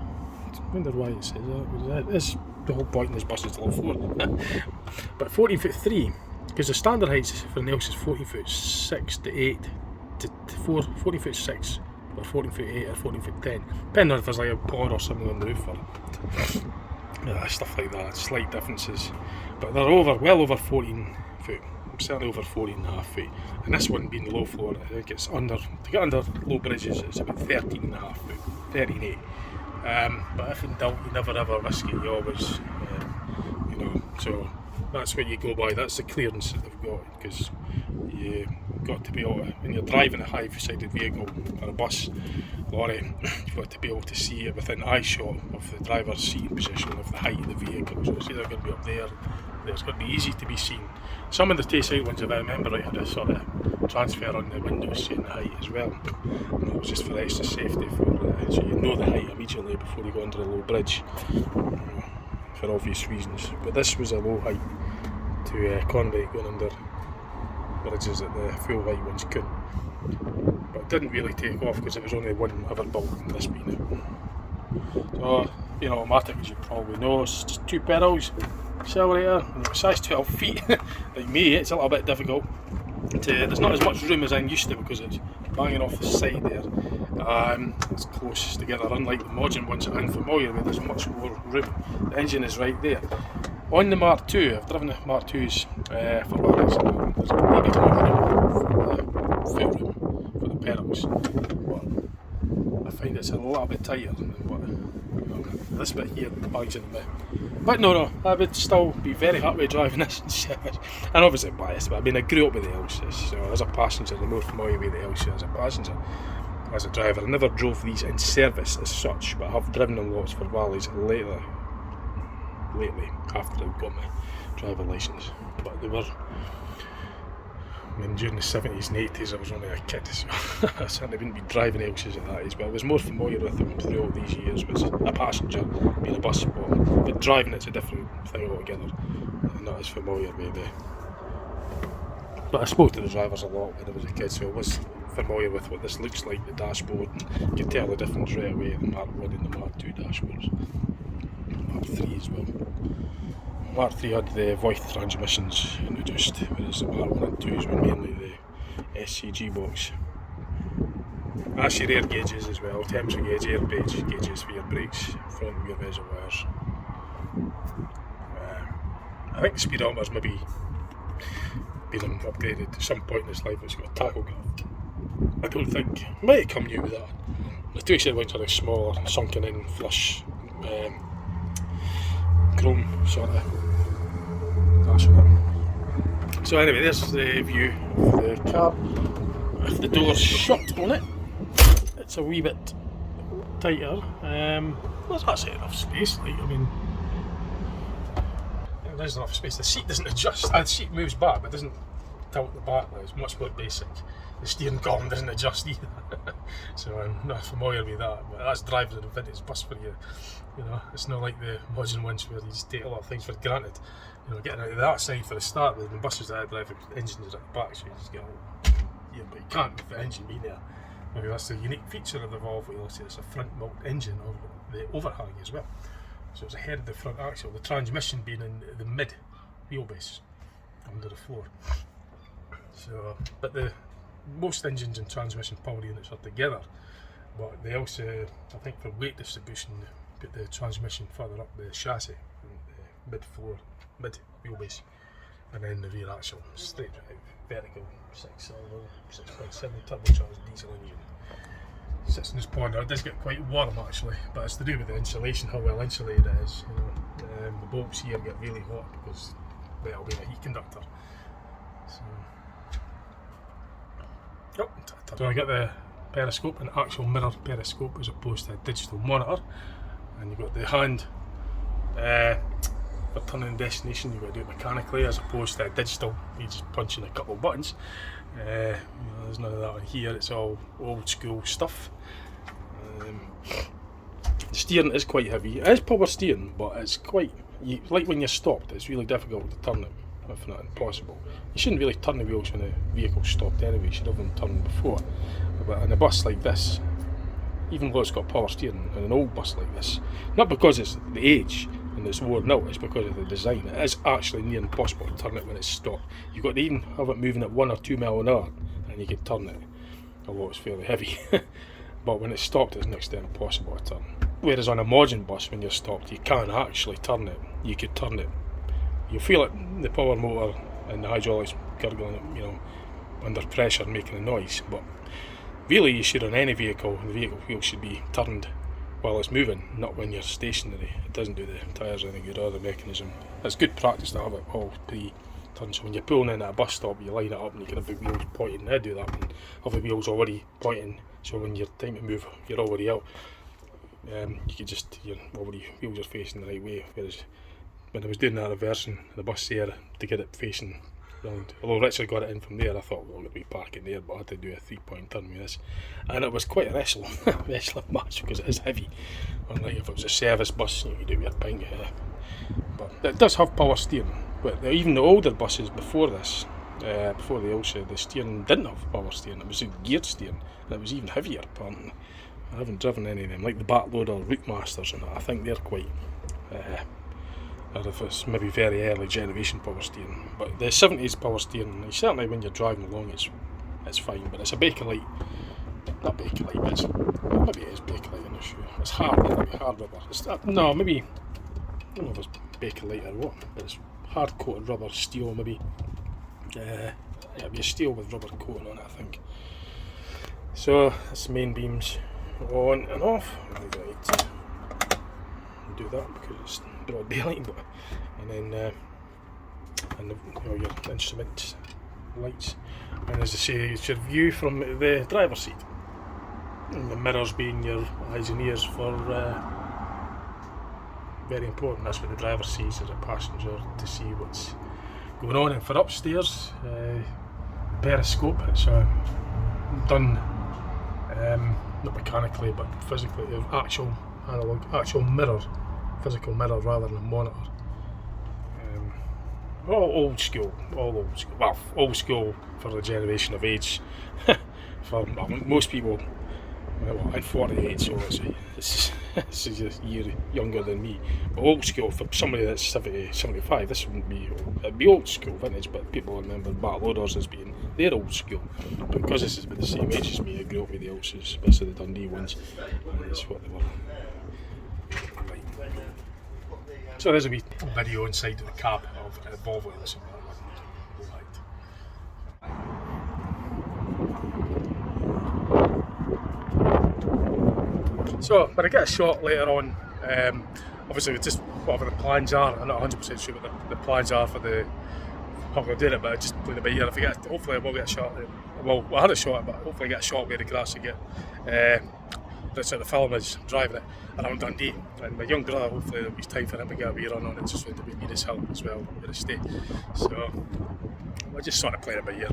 S1: I wonder why it says that. It's the whole point in this bus is low floor. But 14'3", because the standard height for an Ailsa is 14'6" to 8 to 14'6" or 14'8" or 14'10", depending on if there's like a pod or something on the roof or stuff like that. Slight differences, but they're well over 14 foot. Certainly over 14.5 feet, and this one being the low floor, I think it's to get under low bridges it's about 13.5 foot, 13.8. But if in doubt, you never ever risk it, you always, you know, so that's what you go by, that's the clearance that they've got, because you've got to be able to, when you're driving a high-sided vehicle or a bus, lorry, you've got to be able to see it within eye shot of the driver's seating position of the height of the vehicle, so it's either going to be up there, it's going to be easy to be seen. Some of the Tayside ones, if I remember right, had a sort of transfer on the windows seeing the height as well, and that was just for extra safety, so you know the height immediately before you go under a low bridge, for obvious reasons. But this was a low height to accommodate going under bridges that the full height ones couldn't. But it didn't really take off because it was only one ever built in this being it. So, you know, automatic, as you probably know, it's just 2 pedals, accelerator, and you're size 12 feet. Like me, it's a little bit difficult. There's not as much room as I'm used to because it's banging off the side there. It's close together, unlike the modern ones that I'm familiar with, there's much more room. The engine is right there. On the Mark II, I've driven the Mark IIs for a while, there's maybe more room for the foot room for the pedals, but I find it's a little bit tighter than what, you know, this bit here bangs in the bit. But no, I would still be very happy driving this in service. And obviously biased, but I mean, I grew up with the Ailsas, so as a passenger, I'm more familiar with the Ailsa as a passenger. As a driver, I never drove these in service as such, but I have driven them lots for valleys lately after I've got my driver licence. But they were, I mean, during the 70s and 80s I was only a kid, so I certainly wouldn't be driving Ailsas at that age, but I was more familiar with them through all these years as a passenger, being a bus spotter. But driving it's a different thing altogether. I'm not as familiar with it. But I spoke to the drivers a lot when I was a kid, so I was familiar with what this looks like, the dashboard, and you can tell the difference right away, the Mark 1 and the Mark 2 dashboards. Mark 3 as well. Mark 3 had the Voith transmissions introduced, whereas the Mark 1 and 2s were mainly the SCG box. That's your air gauges as well, temperature gauge, air gauges for your brakes, front and rear reservoirs. I think the speedometer's maybe been upgraded at some point in its life. It's got a tachograph. I don't think, it might come new with that. The Tayside ones are a smaller, sunken in, flush, chrome sort of dashboard. So anyway, there's the view of the car. If the door's shut on it, it's a wee bit tighter. There's actually enough space, like, I mean, there's enough space. The seat doesn't adjust, the seat moves back but doesn't tilt the back, it's much more basic. The steering column doesn't adjust either. So I'm not familiar with that, but that's driving a vintage bus for you. You know, it's not like the modern ones where you just take a lot of things for granted. You know, getting out of that side for the start, the buses that I drive, the engines are at the back, so you just get all, yeah, but you can't with the engine being there. Maybe that's the unique feature of the Volvo Ailsa, it's a front mount engine of the overhang as well. So it's ahead of the front axle, the transmission being in the mid wheelbase under the floor. So, but most engines and transmission power units are together, but they also, I think for weight distribution, put the transmission further up the chassis, mid floor, mid wheelbase. and then the rear axle straight drive, vertical 6.7 turbocharged diesel engine. Sits in this pond. It does get quite warm actually, but it's to do with the insulation, how well insulated it is. You know, the bolts here get really hot because they'll be a heat conductor. So I get the periscope, an actual mirror periscope as opposed to a digital monitor, and you've got the hand for turning destination. You've got to do it mechanically as opposed to a digital. You just punch in a couple of buttons. You know, there's none of that on here. It's all old school stuff. The steering is quite heavy. It is power steering, but it's quite like when you're stopped. It's really difficult to turn it, if not impossible. You shouldn't really turn the wheels when the vehicle's stopped anyway. You should have them turned before. But in a bus like this, even though it's got power steering in an old bus like this, not because it's the age and it's worn out, it's because of the design. It is actually near impossible to turn it when it's stopped. You've got to even have it moving at 1 or 2 miles an hour and you can turn it, although it's fairly heavy. But when it's stopped, it's next to impossible to turn. Whereas on a modern bus, when you're stopped, you can't actually turn it. You could turn it. You feel it, the power motor and the hydraulics gurgling, you know, under pressure, making a noise. But really, you should on any vehicle, the vehicle wheel should be turned while it's moving, not when you're stationary. It doesn't do the tyres any good or the mechanism. It's good practice to have it all pre-turned. So when you're pulling in at a bus stop, you line it up and you can have the wheels pointing. I do that and have the wheels already pointing. So when you're time to move, you're already out. You could just, your wheels are facing the right way. Whereas when I was doing that reversing the bus there to get it facing round, although Richard got it in from there, I thought, well, I'm going to be parking there, but I had to do a 3-point turn with this. And it was quite a wrestling match because it is heavy. Unlike if it was a service bus, you could do your pint. But it does have power steering. But even the older buses before this, before the Ailsa, the steering didn't have power steering. It was a geared steering, and it was even heavier apparently. I haven't driven any of them, like the Backloader, Route Masters and that. I think they're quite, or if it's maybe very early generation power steering. But the 70s power steering, certainly when you're driving along, it's fine. But it's a Bakelite, not Bakelite, but it's, well, maybe it is Bakelite, I'm not sure. It's hard, like hard rubber. It's, no, maybe, I don't know if it's Bakelite or what, but it's hard coated rubber, steel maybe. Yeah, it'd be a steel with rubber coating on it, I think. So that's the main beams on and off. Right. Do that because it's broad daylight, but and then and your instrument lights, and as I say, it's your view from the driver's seat, and the mirrors being your eyes and ears for very important. That's what the driver sees as a passenger, to see what's going on. And for upstairs, periscope, it's done not mechanically but physically, actual analog, actual mirror, physical mirror rather than a monitor. All old school, well, old school for the generation of age. For most people, well, I'm 48, so it's a year younger than me. But old school for somebody that's 70, 75, this wouldn't be old. It'd be old school, vintage, but people remember Backloaders as being their old school. But because this is the same age as me, I grew up with the Ailsas, especially the Dundee ones, and that's what they were. Right. So there's a wee video inside the cab of a Volvo Ailsa. So when I get a shot later on, obviously it's just whatever the plans are. I'm not 100% sure what the plans are for the how I'm going to do it, but I just playing a bit here. If I get, hopefully I will get a shot. Well, I had a shot, but hopefully I get a shot where the grass will get. That's how the film is, driving it around Dundee. And my young brother, hopefully there'll be time for him to get a wee run on it, just to meet his help as well, where I stay. So I just sort of playing a bit here,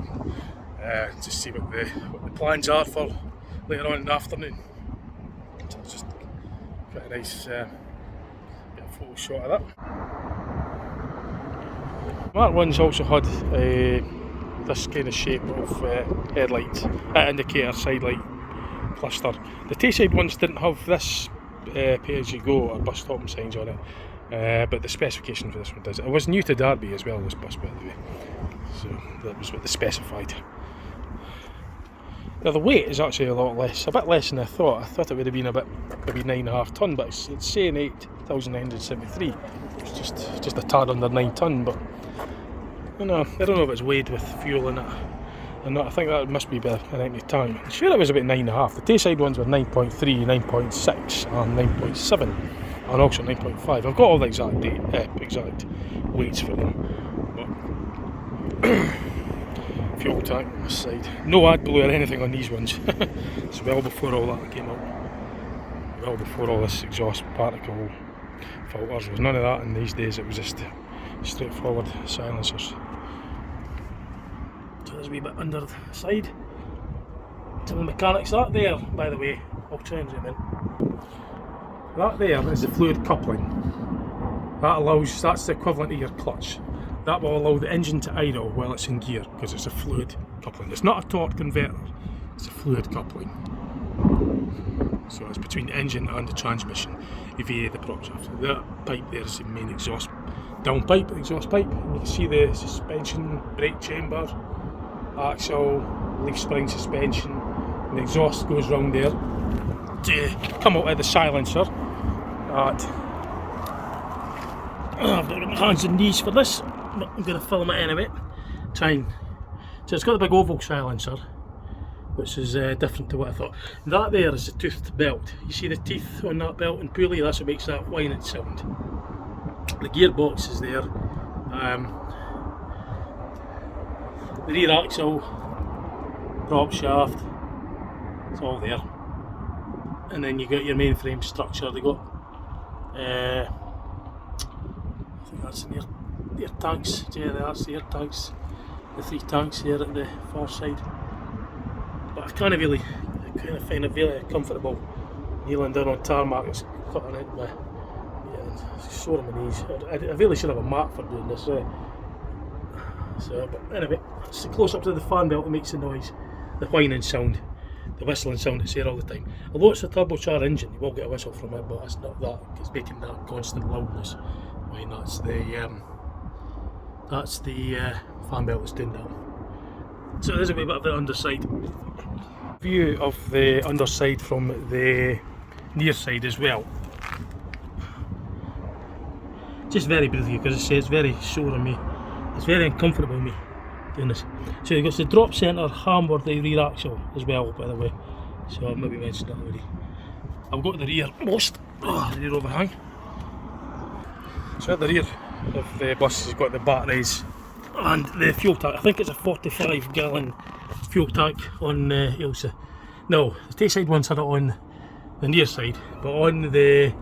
S1: just see what the plans are for later on in the afternoon. So I'll just get a nice get a photo shot of that. Mark 1's also had this kind of shape of headlight, indicator, side light cluster. The Tayside ones didn't have this pay as you go or bus stopping signs on it, but the specification for this one does. It was new to Derby as well, this bus, by the way, so that was what they specified. Now the weight is actually a lot less, a bit less than I thought. I thought it would have been a bit, maybe 9.5 tonne, but it's saying 8,973. It's just a tad under 9 tonne, but I don't know if it's weighed with fuel in it or not. I think that must be an empty tank. I'm sure it was about 9.5. The Tayside ones were 9.3, 9.6 and 9.7 and also 9.5. I've got all the exact weights for them. But fuel tank on this side. No AdBlue or anything on these ones. It's well before all that came out. Well before all this exhaust particle filters. There was none of that in these days. It was just straightforward silencers. So there's a wee bit under the side. Tell the mechanics that there, by the way, I'll try and zoom in. That there is the fluid coupling. That's the equivalent of your clutch. That will allow the engine to idle while it's in gear because it's a fluid coupling. It's not a torque converter, it's a fluid coupling. So it's between the engine and the transmission via the prop shaft. That pipe there is the main exhaust downpipe, exhaust pipe. And you can see the suspension, brake chamber, axle, leaf spring suspension, and the exhaust goes round there to come out of the silencer. I've got my hands and knees for this, but I'm going to film it anyway. So it's got the big oval silencer, which is different to what I thought. That there is a toothed belt. You see the teeth on that belt and pulley? That's what makes that whining sound. The gearbox is there. The rear axle, prop shaft, it's all there. And then you got your mainframe structure. They got, I think that's in their tanks. Yeah, that's the air tanks. The 3 tanks here at the far side. But I kind of find it really comfortable kneeling down on tarmac. It's cutting into my, it's sore on my knees. I really should have a mat for doing this. So, but anyway, it's close up to the fan belt that makes the noise, the whining sound, the whistling sound that's there all the time. Although it's a turbocharged engine, you will get a whistle from it, but it's not that. It's making that constant loudness. I mean, that's the fan belt that's doing that. So there's a wee bit of the underside. View of the underside from the near side as well. Just very briefly, because I say it's very sore on me. It's very uncomfortable on me doing this. So you've got the drop centre hamworthy rear axle as well, by the way. So I've maybe mentioned that already. I've got the rear rear overhang. So at the rear of the bus has got the batteries and the fuel tank. I think it's a 45 gallon fuel tank on Ailsa. No, the Tayside ones had it on the near side, but on this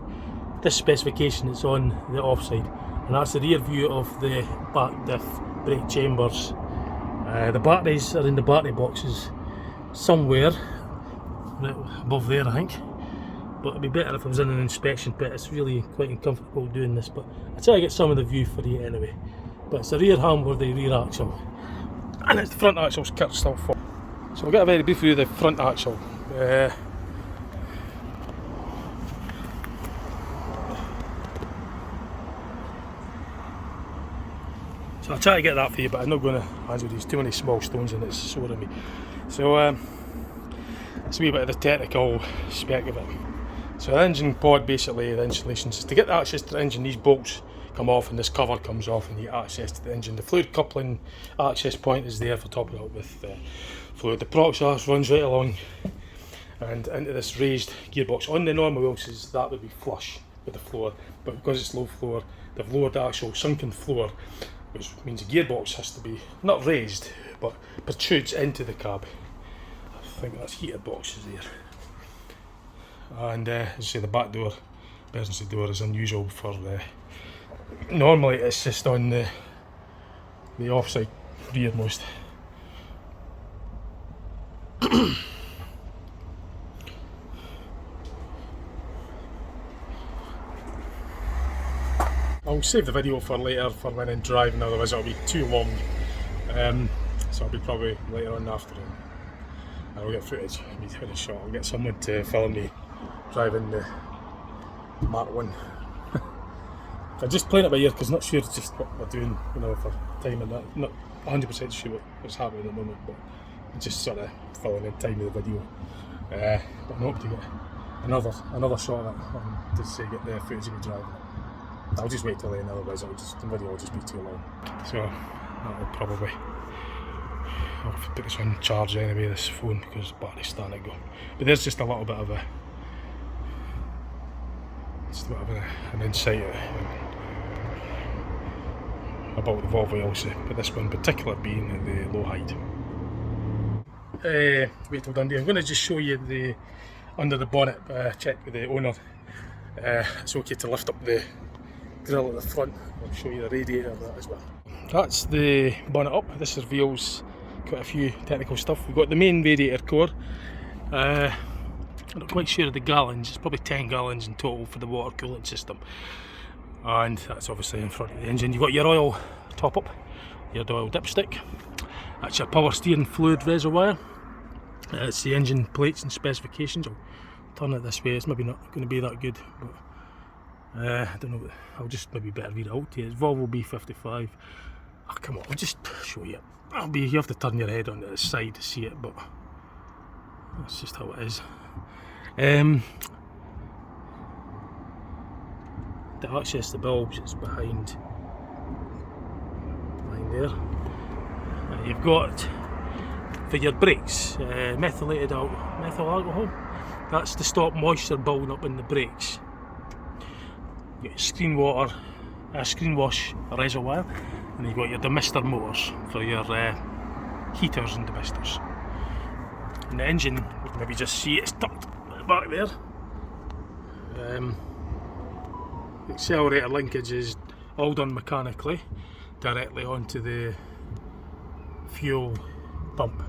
S1: specification it's on the off side. And that's the rear view of the back diff, brake chambers. The batteries are in the battery boxes somewhere right above there, I think. But it'd be better if I was in an inspection pit. It's really quite uncomfortable doing this, but I'll try to get some of the view for you anyway. But it's the rear hamworthy rear axle, and it's the front axle's kit still full. So we'll get a very brief view of the front axle. So I'll try to get that for you, but I'm not going to answer these too many small stones and it's soring me. So it's a wee bit of the technical spec of it. So the engine pod, basically the installations, to get access to the engine, these bolts come off and this cover comes off and you get access to the engine. The fluid coupling access point is there for topping up with fluid. The prop shaft runs right along and into this raised gearbox. On the normal Ailsas that would be flush with the floor, but because it's low floor, they've lowered the actual sunken floor, which means the gearbox has to be not raised but protrudes into the cab. I think that's heated boxes there. And as I say, the back door, emergency door, is unusual for normally it's just on the offside rearmost. I'll save the video for later for when I'm driving, otherwise it'll be too long. So it'll be probably later on in the afternoon. I'll get footage, me taking a shot. I'll get someone to film me driving the Mark 1. I'm just playing it by ear because I'm not sure just what we're doing, for time and that. I'm not 100% sure what's happening at the moment, but I'm just sort of filling in time of the video. But I'm hoping to get another shot of it and to say get the footage of me driving it. I'll just wait till then, otherwise the video will just be too long. So that'll probably, I'll have to put this on charge anyway, this phone, because the battery's starting to go. But there's just a little bit of an insight about the Volvo Ailsa, but this one in particular being the low height. Wait till Dundee, I'm going to just show you the under the bonnet. Check with the owner. It's okay to lift up the grille at the front. I'll show you the radiator of that as well. That's the bonnet up. This reveals quite a few technical stuff. We've got the main radiator core. I'm not quite sure of the gallons. It's probably 10 gallons in total for the water cooling system. And that's obviously in front of the engine. You've got your oil top up, your oil dipstick. That's your power steering fluid reservoir. It's the engine plates and specifications. I'll turn it this way. It's maybe not going to be that good, but I don't know. I'll just maybe better read it out to you. It's Volvo B55. Oh, come on, I'll just show you. You have to turn your head on to the side to see it, but that's just how it is. To access the bulbs, it's behind there. You've got, for your brakes, methylated methyl alcohol. That's to stop moisture building up in the brakes. You've got screen wash reservoir, and you've got your demister motors for your heaters and demisters. And the engine, you can maybe just see it's tucked at the back there. The accelerator linkage is all done mechanically, directly onto the fuel pump,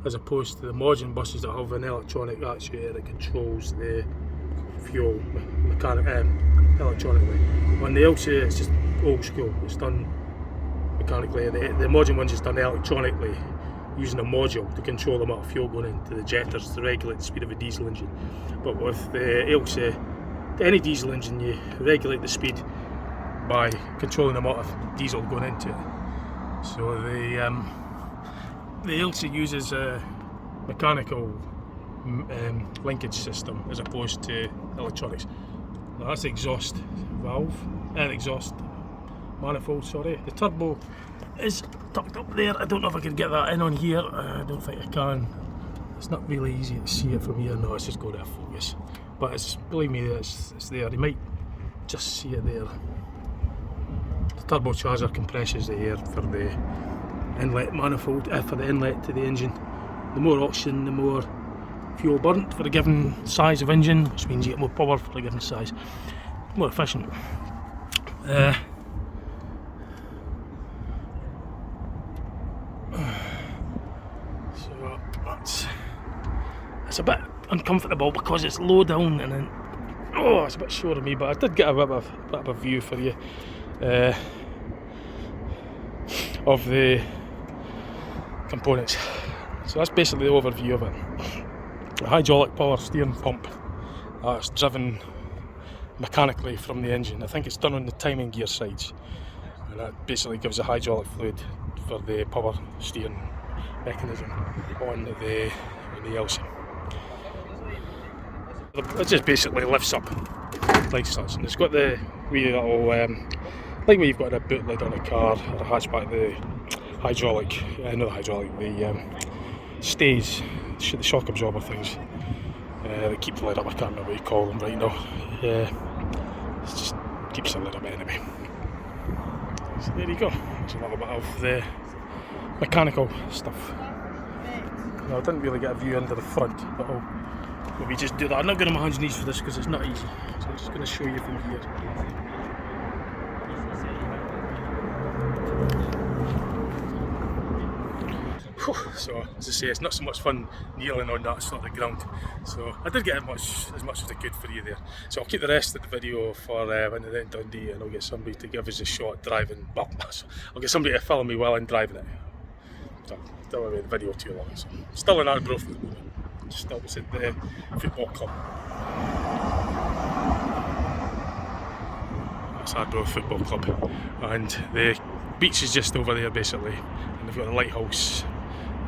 S1: as opposed to the modern buses that have an electronic actuator that controls the fuel electronically. On the Ailsa, it's just old school, it's done mechanically. The modern one's just done electronically, using a module to control the amount of fuel going into the jeters to regulate the speed of a diesel engine. But with the Ailsa, any diesel engine, you regulate the speed by controlling the amount of diesel going into it. So the Ailsa uses a mechanical linkage system as opposed to electronics. Now that's the exhaust valve, exhaust manifold, sorry. The turbo is tucked up there. I don't know if I can get that in on here. I don't think I can. It's not really easy to see it from here. No, it's just going to focus. But it's, believe me, it's there. You might just see it there. The turbocharger compresses the air for the inlet manifold, for the inlet to the engine. The more oxygen, the more fuel burnt for a given size of engine, which means you get more power for a given size. More efficient. So that's a bit uncomfortable because it's low down and then it's a bit sore of me, but I did get a bit of a view for you of the components. So that's basically the overview of it. A hydraulic power steering pump that's driven mechanically from the engine. I think it's done on the timing gear sides, and that basically gives a hydraulic fluid for the power steering mechanism on the Ailsa. It just basically lifts up like such, and it's got the wee little like what you've got in a boot lid on a car or a hatchback, the hydraulic, not the hydraulic, the stays, the shock absorber things that keep the lid up. I can't remember what you call them right now. It just keeps the lid up anyway. So there you go. There's a little bit of the mechanical stuff. Now, I didn't really get a view under the front, but I'll maybe just do that. I'm not going on my hands and knees for this because it's not easy, so I'm just going to show you from here. So, as I say, it's not so much fun kneeling on that sort of ground. So I did get as much as I could for you there. So I'll keep the rest of the video for when I'm in Dundee, and I'll get somebody to give us a shot driving. Well, I'll get somebody to film me while I'm driving it. So don't want to make the video too long. So still in Arbroath at the moment. Just opposite the football club. That's Arbroath Football Club, and the beach is just over there basically, and they've got a lighthouse.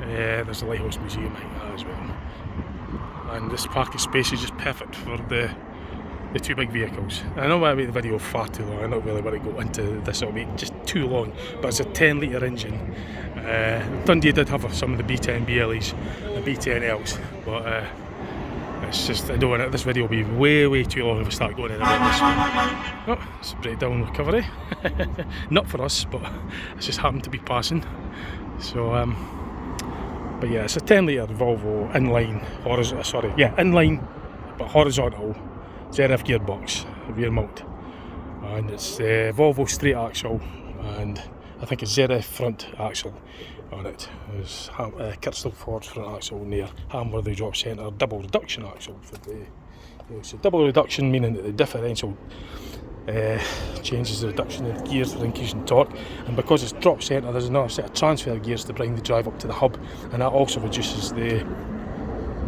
S1: There's a lighthouse museum as well, and this parking space is just perfect for the two big vehicles. I don't want to make the video far too long. I don't really want to go into this. It'll be just too long, but it's a 10 litre engine. Dundee did have some of the B10 BLEs, the B10Ls, but it's just, I don't want it. This video will be way too long if we start going in about this one. Oh, it's a breakdown recovery. Not for us, but it just happened to be passing. So, but yeah, it's a 10 litre Volvo inline, inline but horizontal ZF gearbox, rear mount, and it's Volvo straight axle, and I think it's ZF front axle on it. There's Kirstall Ford front axle in there, Hamworthy drop centre, double reduction axle for the so double reduction meaning that the differential changes the reduction in gears for increasing torque, and because it's drop centre there's another set of transfer gears to bring the drive up to the hub, and that also reduces the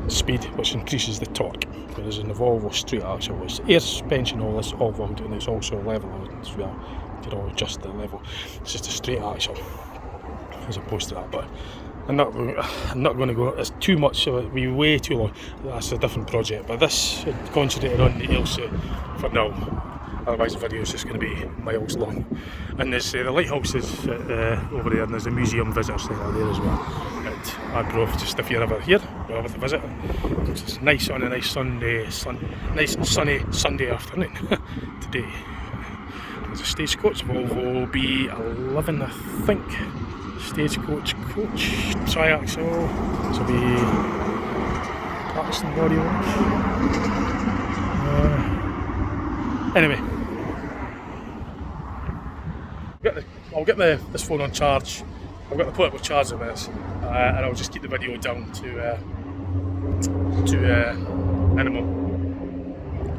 S1: speed, which increases the torque. Whereas in the Volvo straight axle, it's air suspension, all this all wound, and it's also level as well. You can all adjust the level. It's just a straight axle as opposed to that. But I'm not going to go. It's too much. It'll be way too long. That's a different project. But this concentrated on the Ailsa for now. Otherwise the video is just going to be miles long. And there's the lighthouse is over there, and there's a museum visitor centre there as well. And Arbroath, just if you're ever here, we're over to visit. It's nice on a nice nice sunny Sunday afternoon today. There's a stagecoach, Volvo B11 I think. Stagecoach coach, triaxle. This will be Paxton bodywork. Anyway. I'll get this phone on charge. I've got the portable charger in this, and I'll just keep the video down to minimum.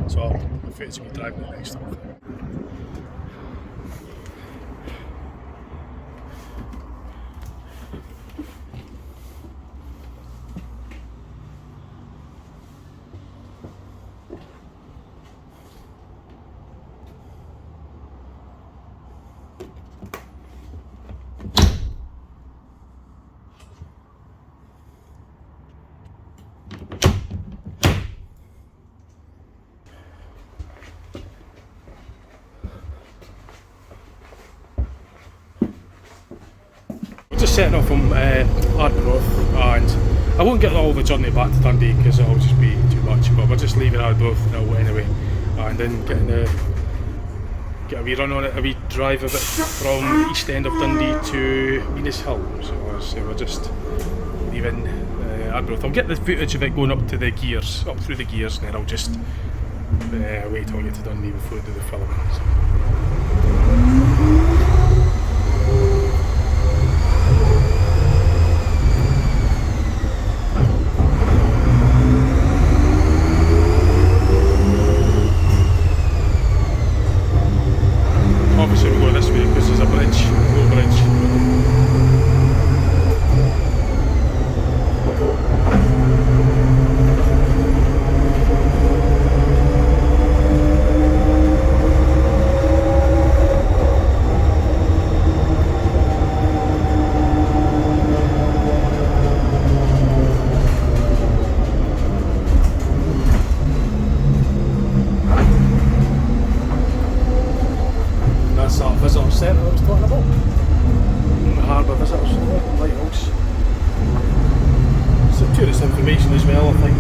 S1: So I'll fix me driving the next time. Just setting off from Arbroath, and I won't get all the journey back to Dundee because it'll just be too much, but we're just leaving Arbroath now anyway, and then get a wee run on it, a wee drive of it from east end of Dundee to Venus Hill. So we're just leaving Arbroath. I'll get the footage of it going up to the gears, up through the gears, and then I'll just wait till I get to Dundee before I do the filming. So. Obviously we go this way because there's a bridge, low bridge. Visitor centre I was talking about. The harbour visitor centre, lighthouse. Some tourist information as well, I think.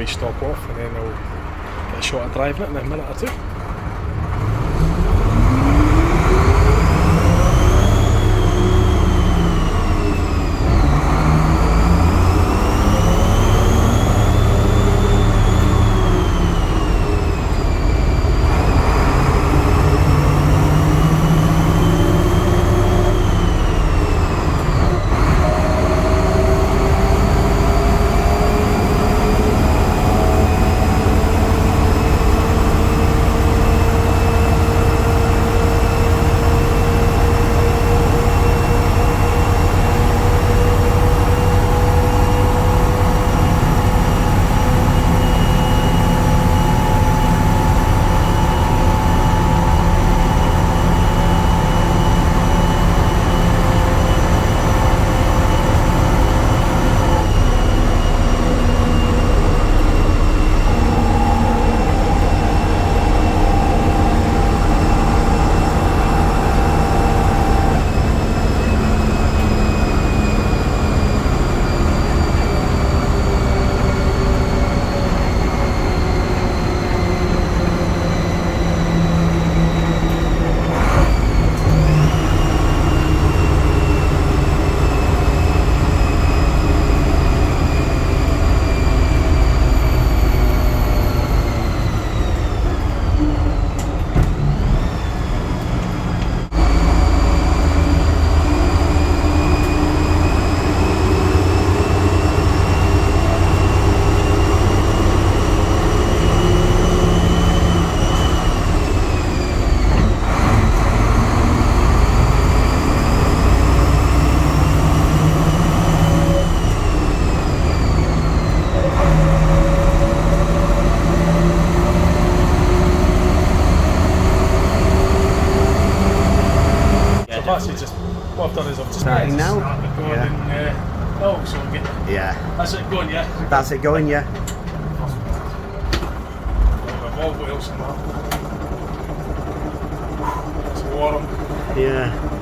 S1: we stop off and then I'll get a shot at driving it in a minute or two. Actually, just what I've done is I've just
S2: starting now.
S1: Yeah. Oh, so get
S2: Yeah.
S1: that's it going, yeah.
S2: That's it going, yeah.
S1: Volvo Ailsa. It's warm.
S2: Yeah.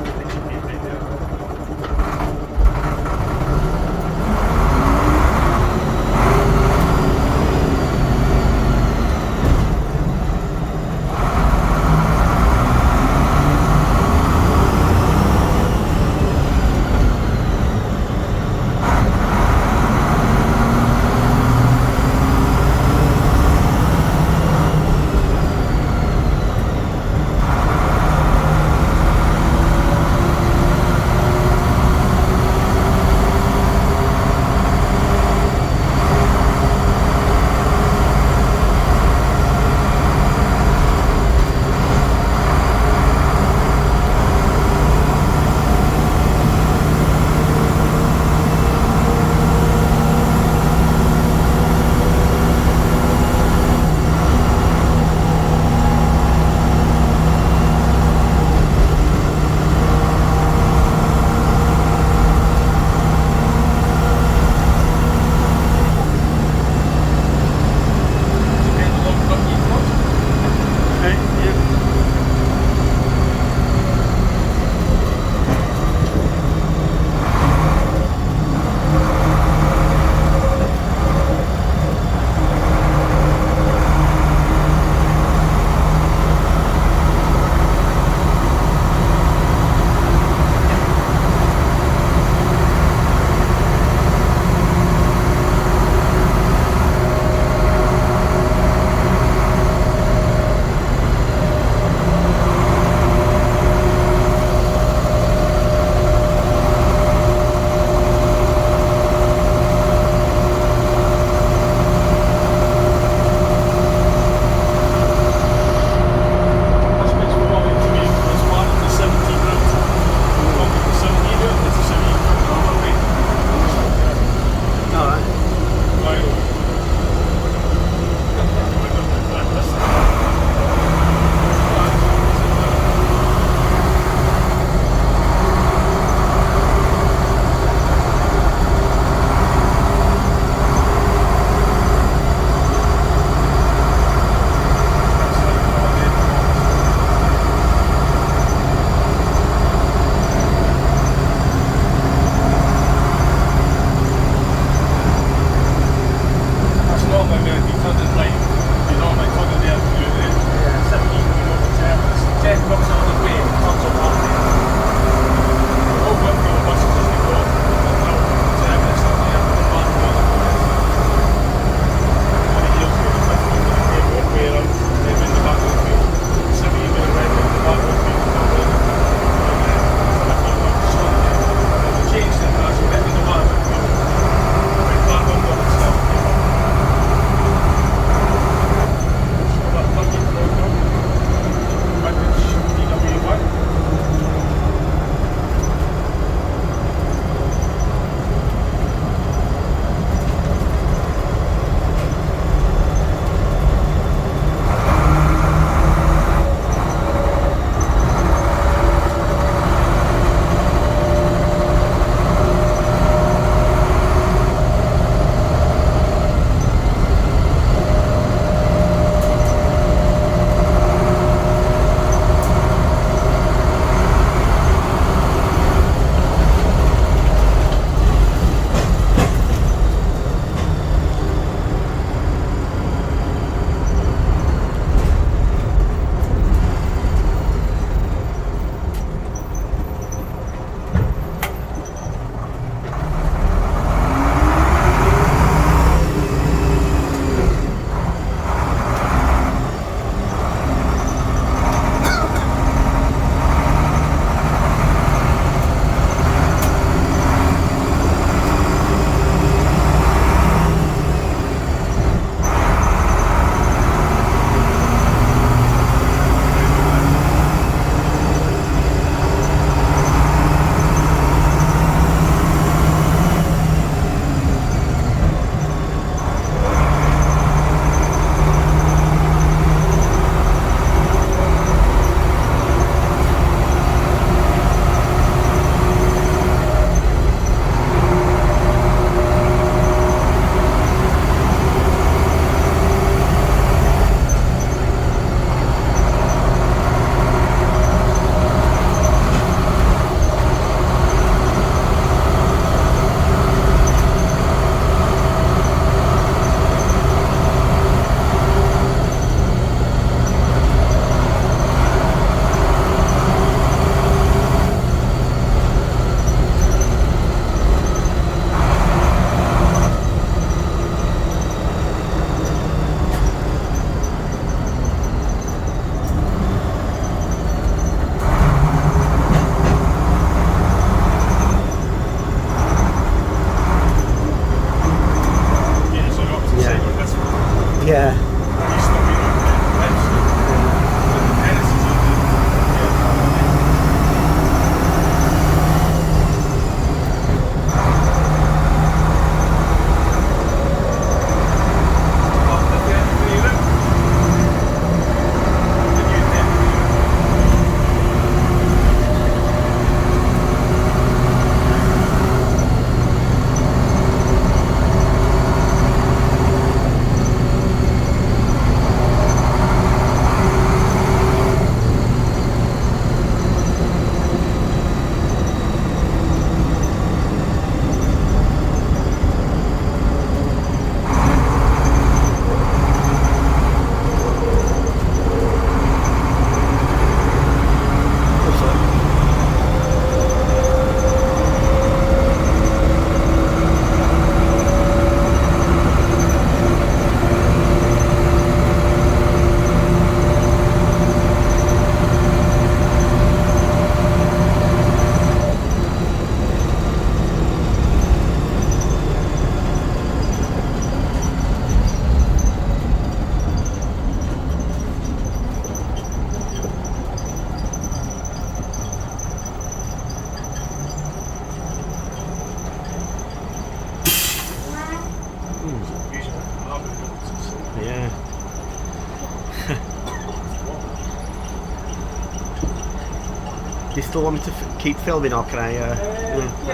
S2: Do you still want me to keep filming, or can I?
S1: Yeah,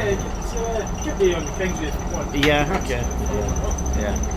S1: it's could be on the King's if you want.
S2: Yeah. Okay. Yeah.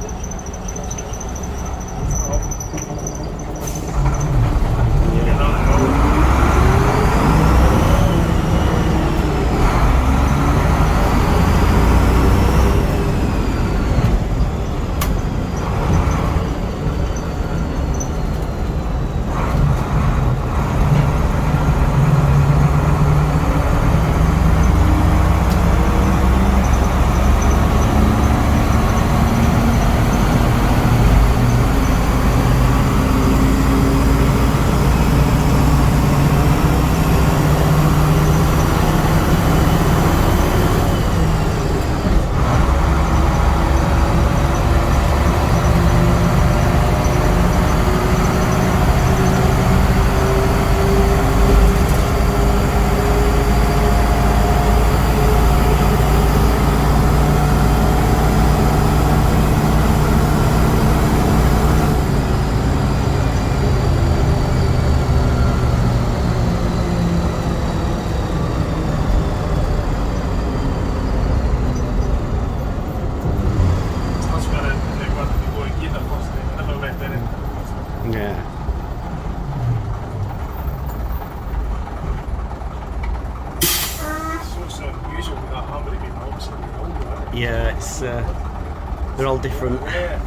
S2: Yeah, it's they're all different.
S1: Yeah.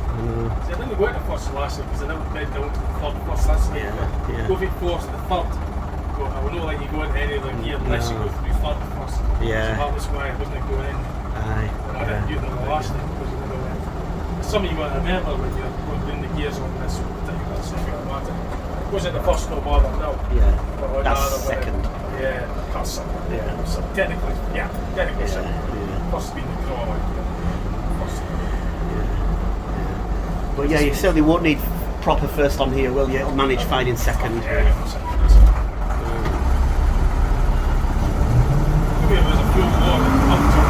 S1: See, I didn't go into the first last year because I never been down to the third first last year.
S2: Yeah.
S1: Go from fourth to the third. I would not let you go into any other gear unless you go through third first.
S2: Yeah.
S1: So that was why I wasn't going in.
S2: Aye.
S1: And I didn't do it in the last year because I never went. Some of you might remember when you're doing the gears on this particular semi-automatic. It wasn't the first no bother, no.
S2: Yeah.
S1: But
S2: That's second.
S1: Yeah, that's second.
S2: Yeah.
S1: So technically second.
S2: Yeah.
S1: First being the crawl. First.
S2: But yeah, you certainly won't need proper first on here, will you? It'll manage fine in second.
S1: Yeah, second. Maybe it was a fuel war that pumped up.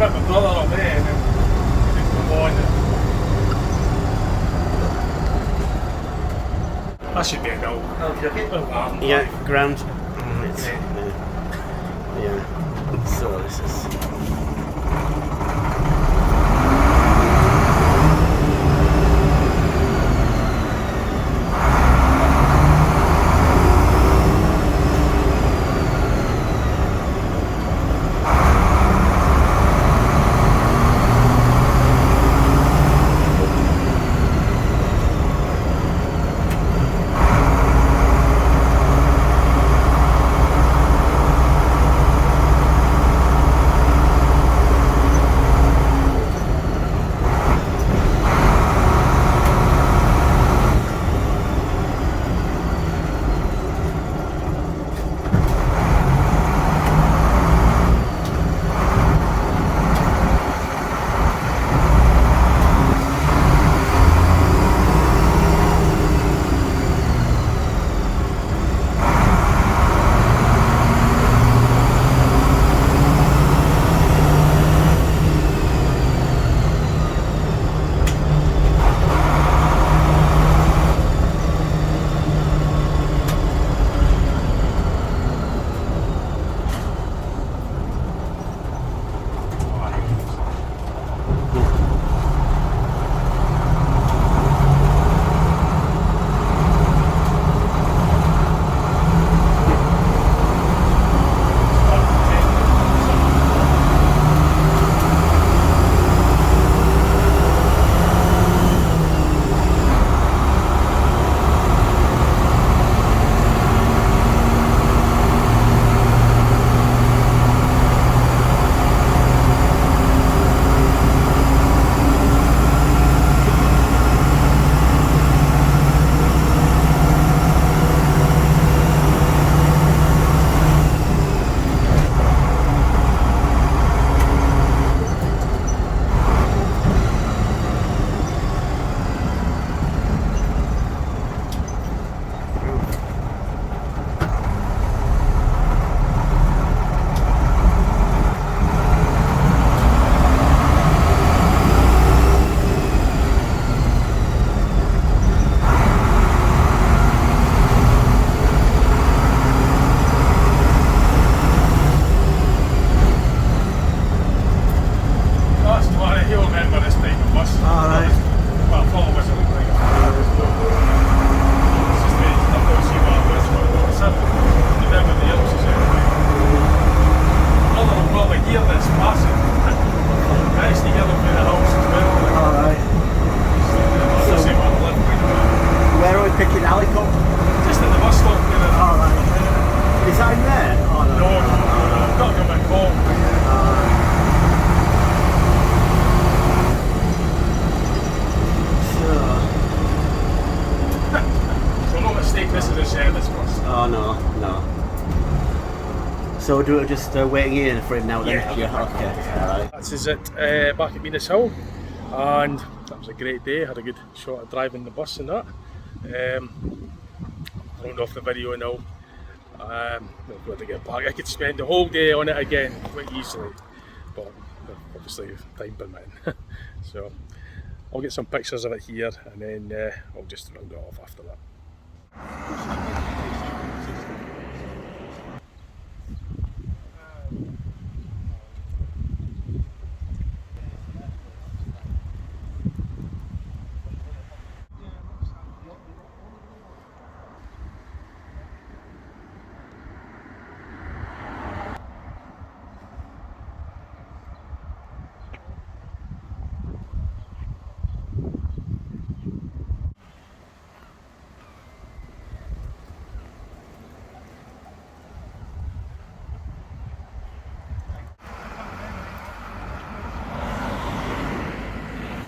S1: fit my brother up there and then we can come on. That should be a goal.
S2: Okay.
S3: Yeah, ground. Right. Yeah. So this is.
S2: Oh no, no. So do it just waiting here for him now then?
S1: Yeah.
S2: Okay, alright.
S1: That's it back at Venus Hill, and that was a great day. Had a good shot of driving the bus and that. Round off the video now. I've got to get back. I could spend the whole day on it again quite easily, but obviously time permitting. So I'll get some pictures of it here and then I'll just round it off after that.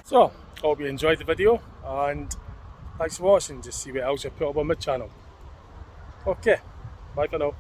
S1: So, hope you enjoyed the video and thanks for watching. Just see what else I put up on my channel. Okay, bye for now.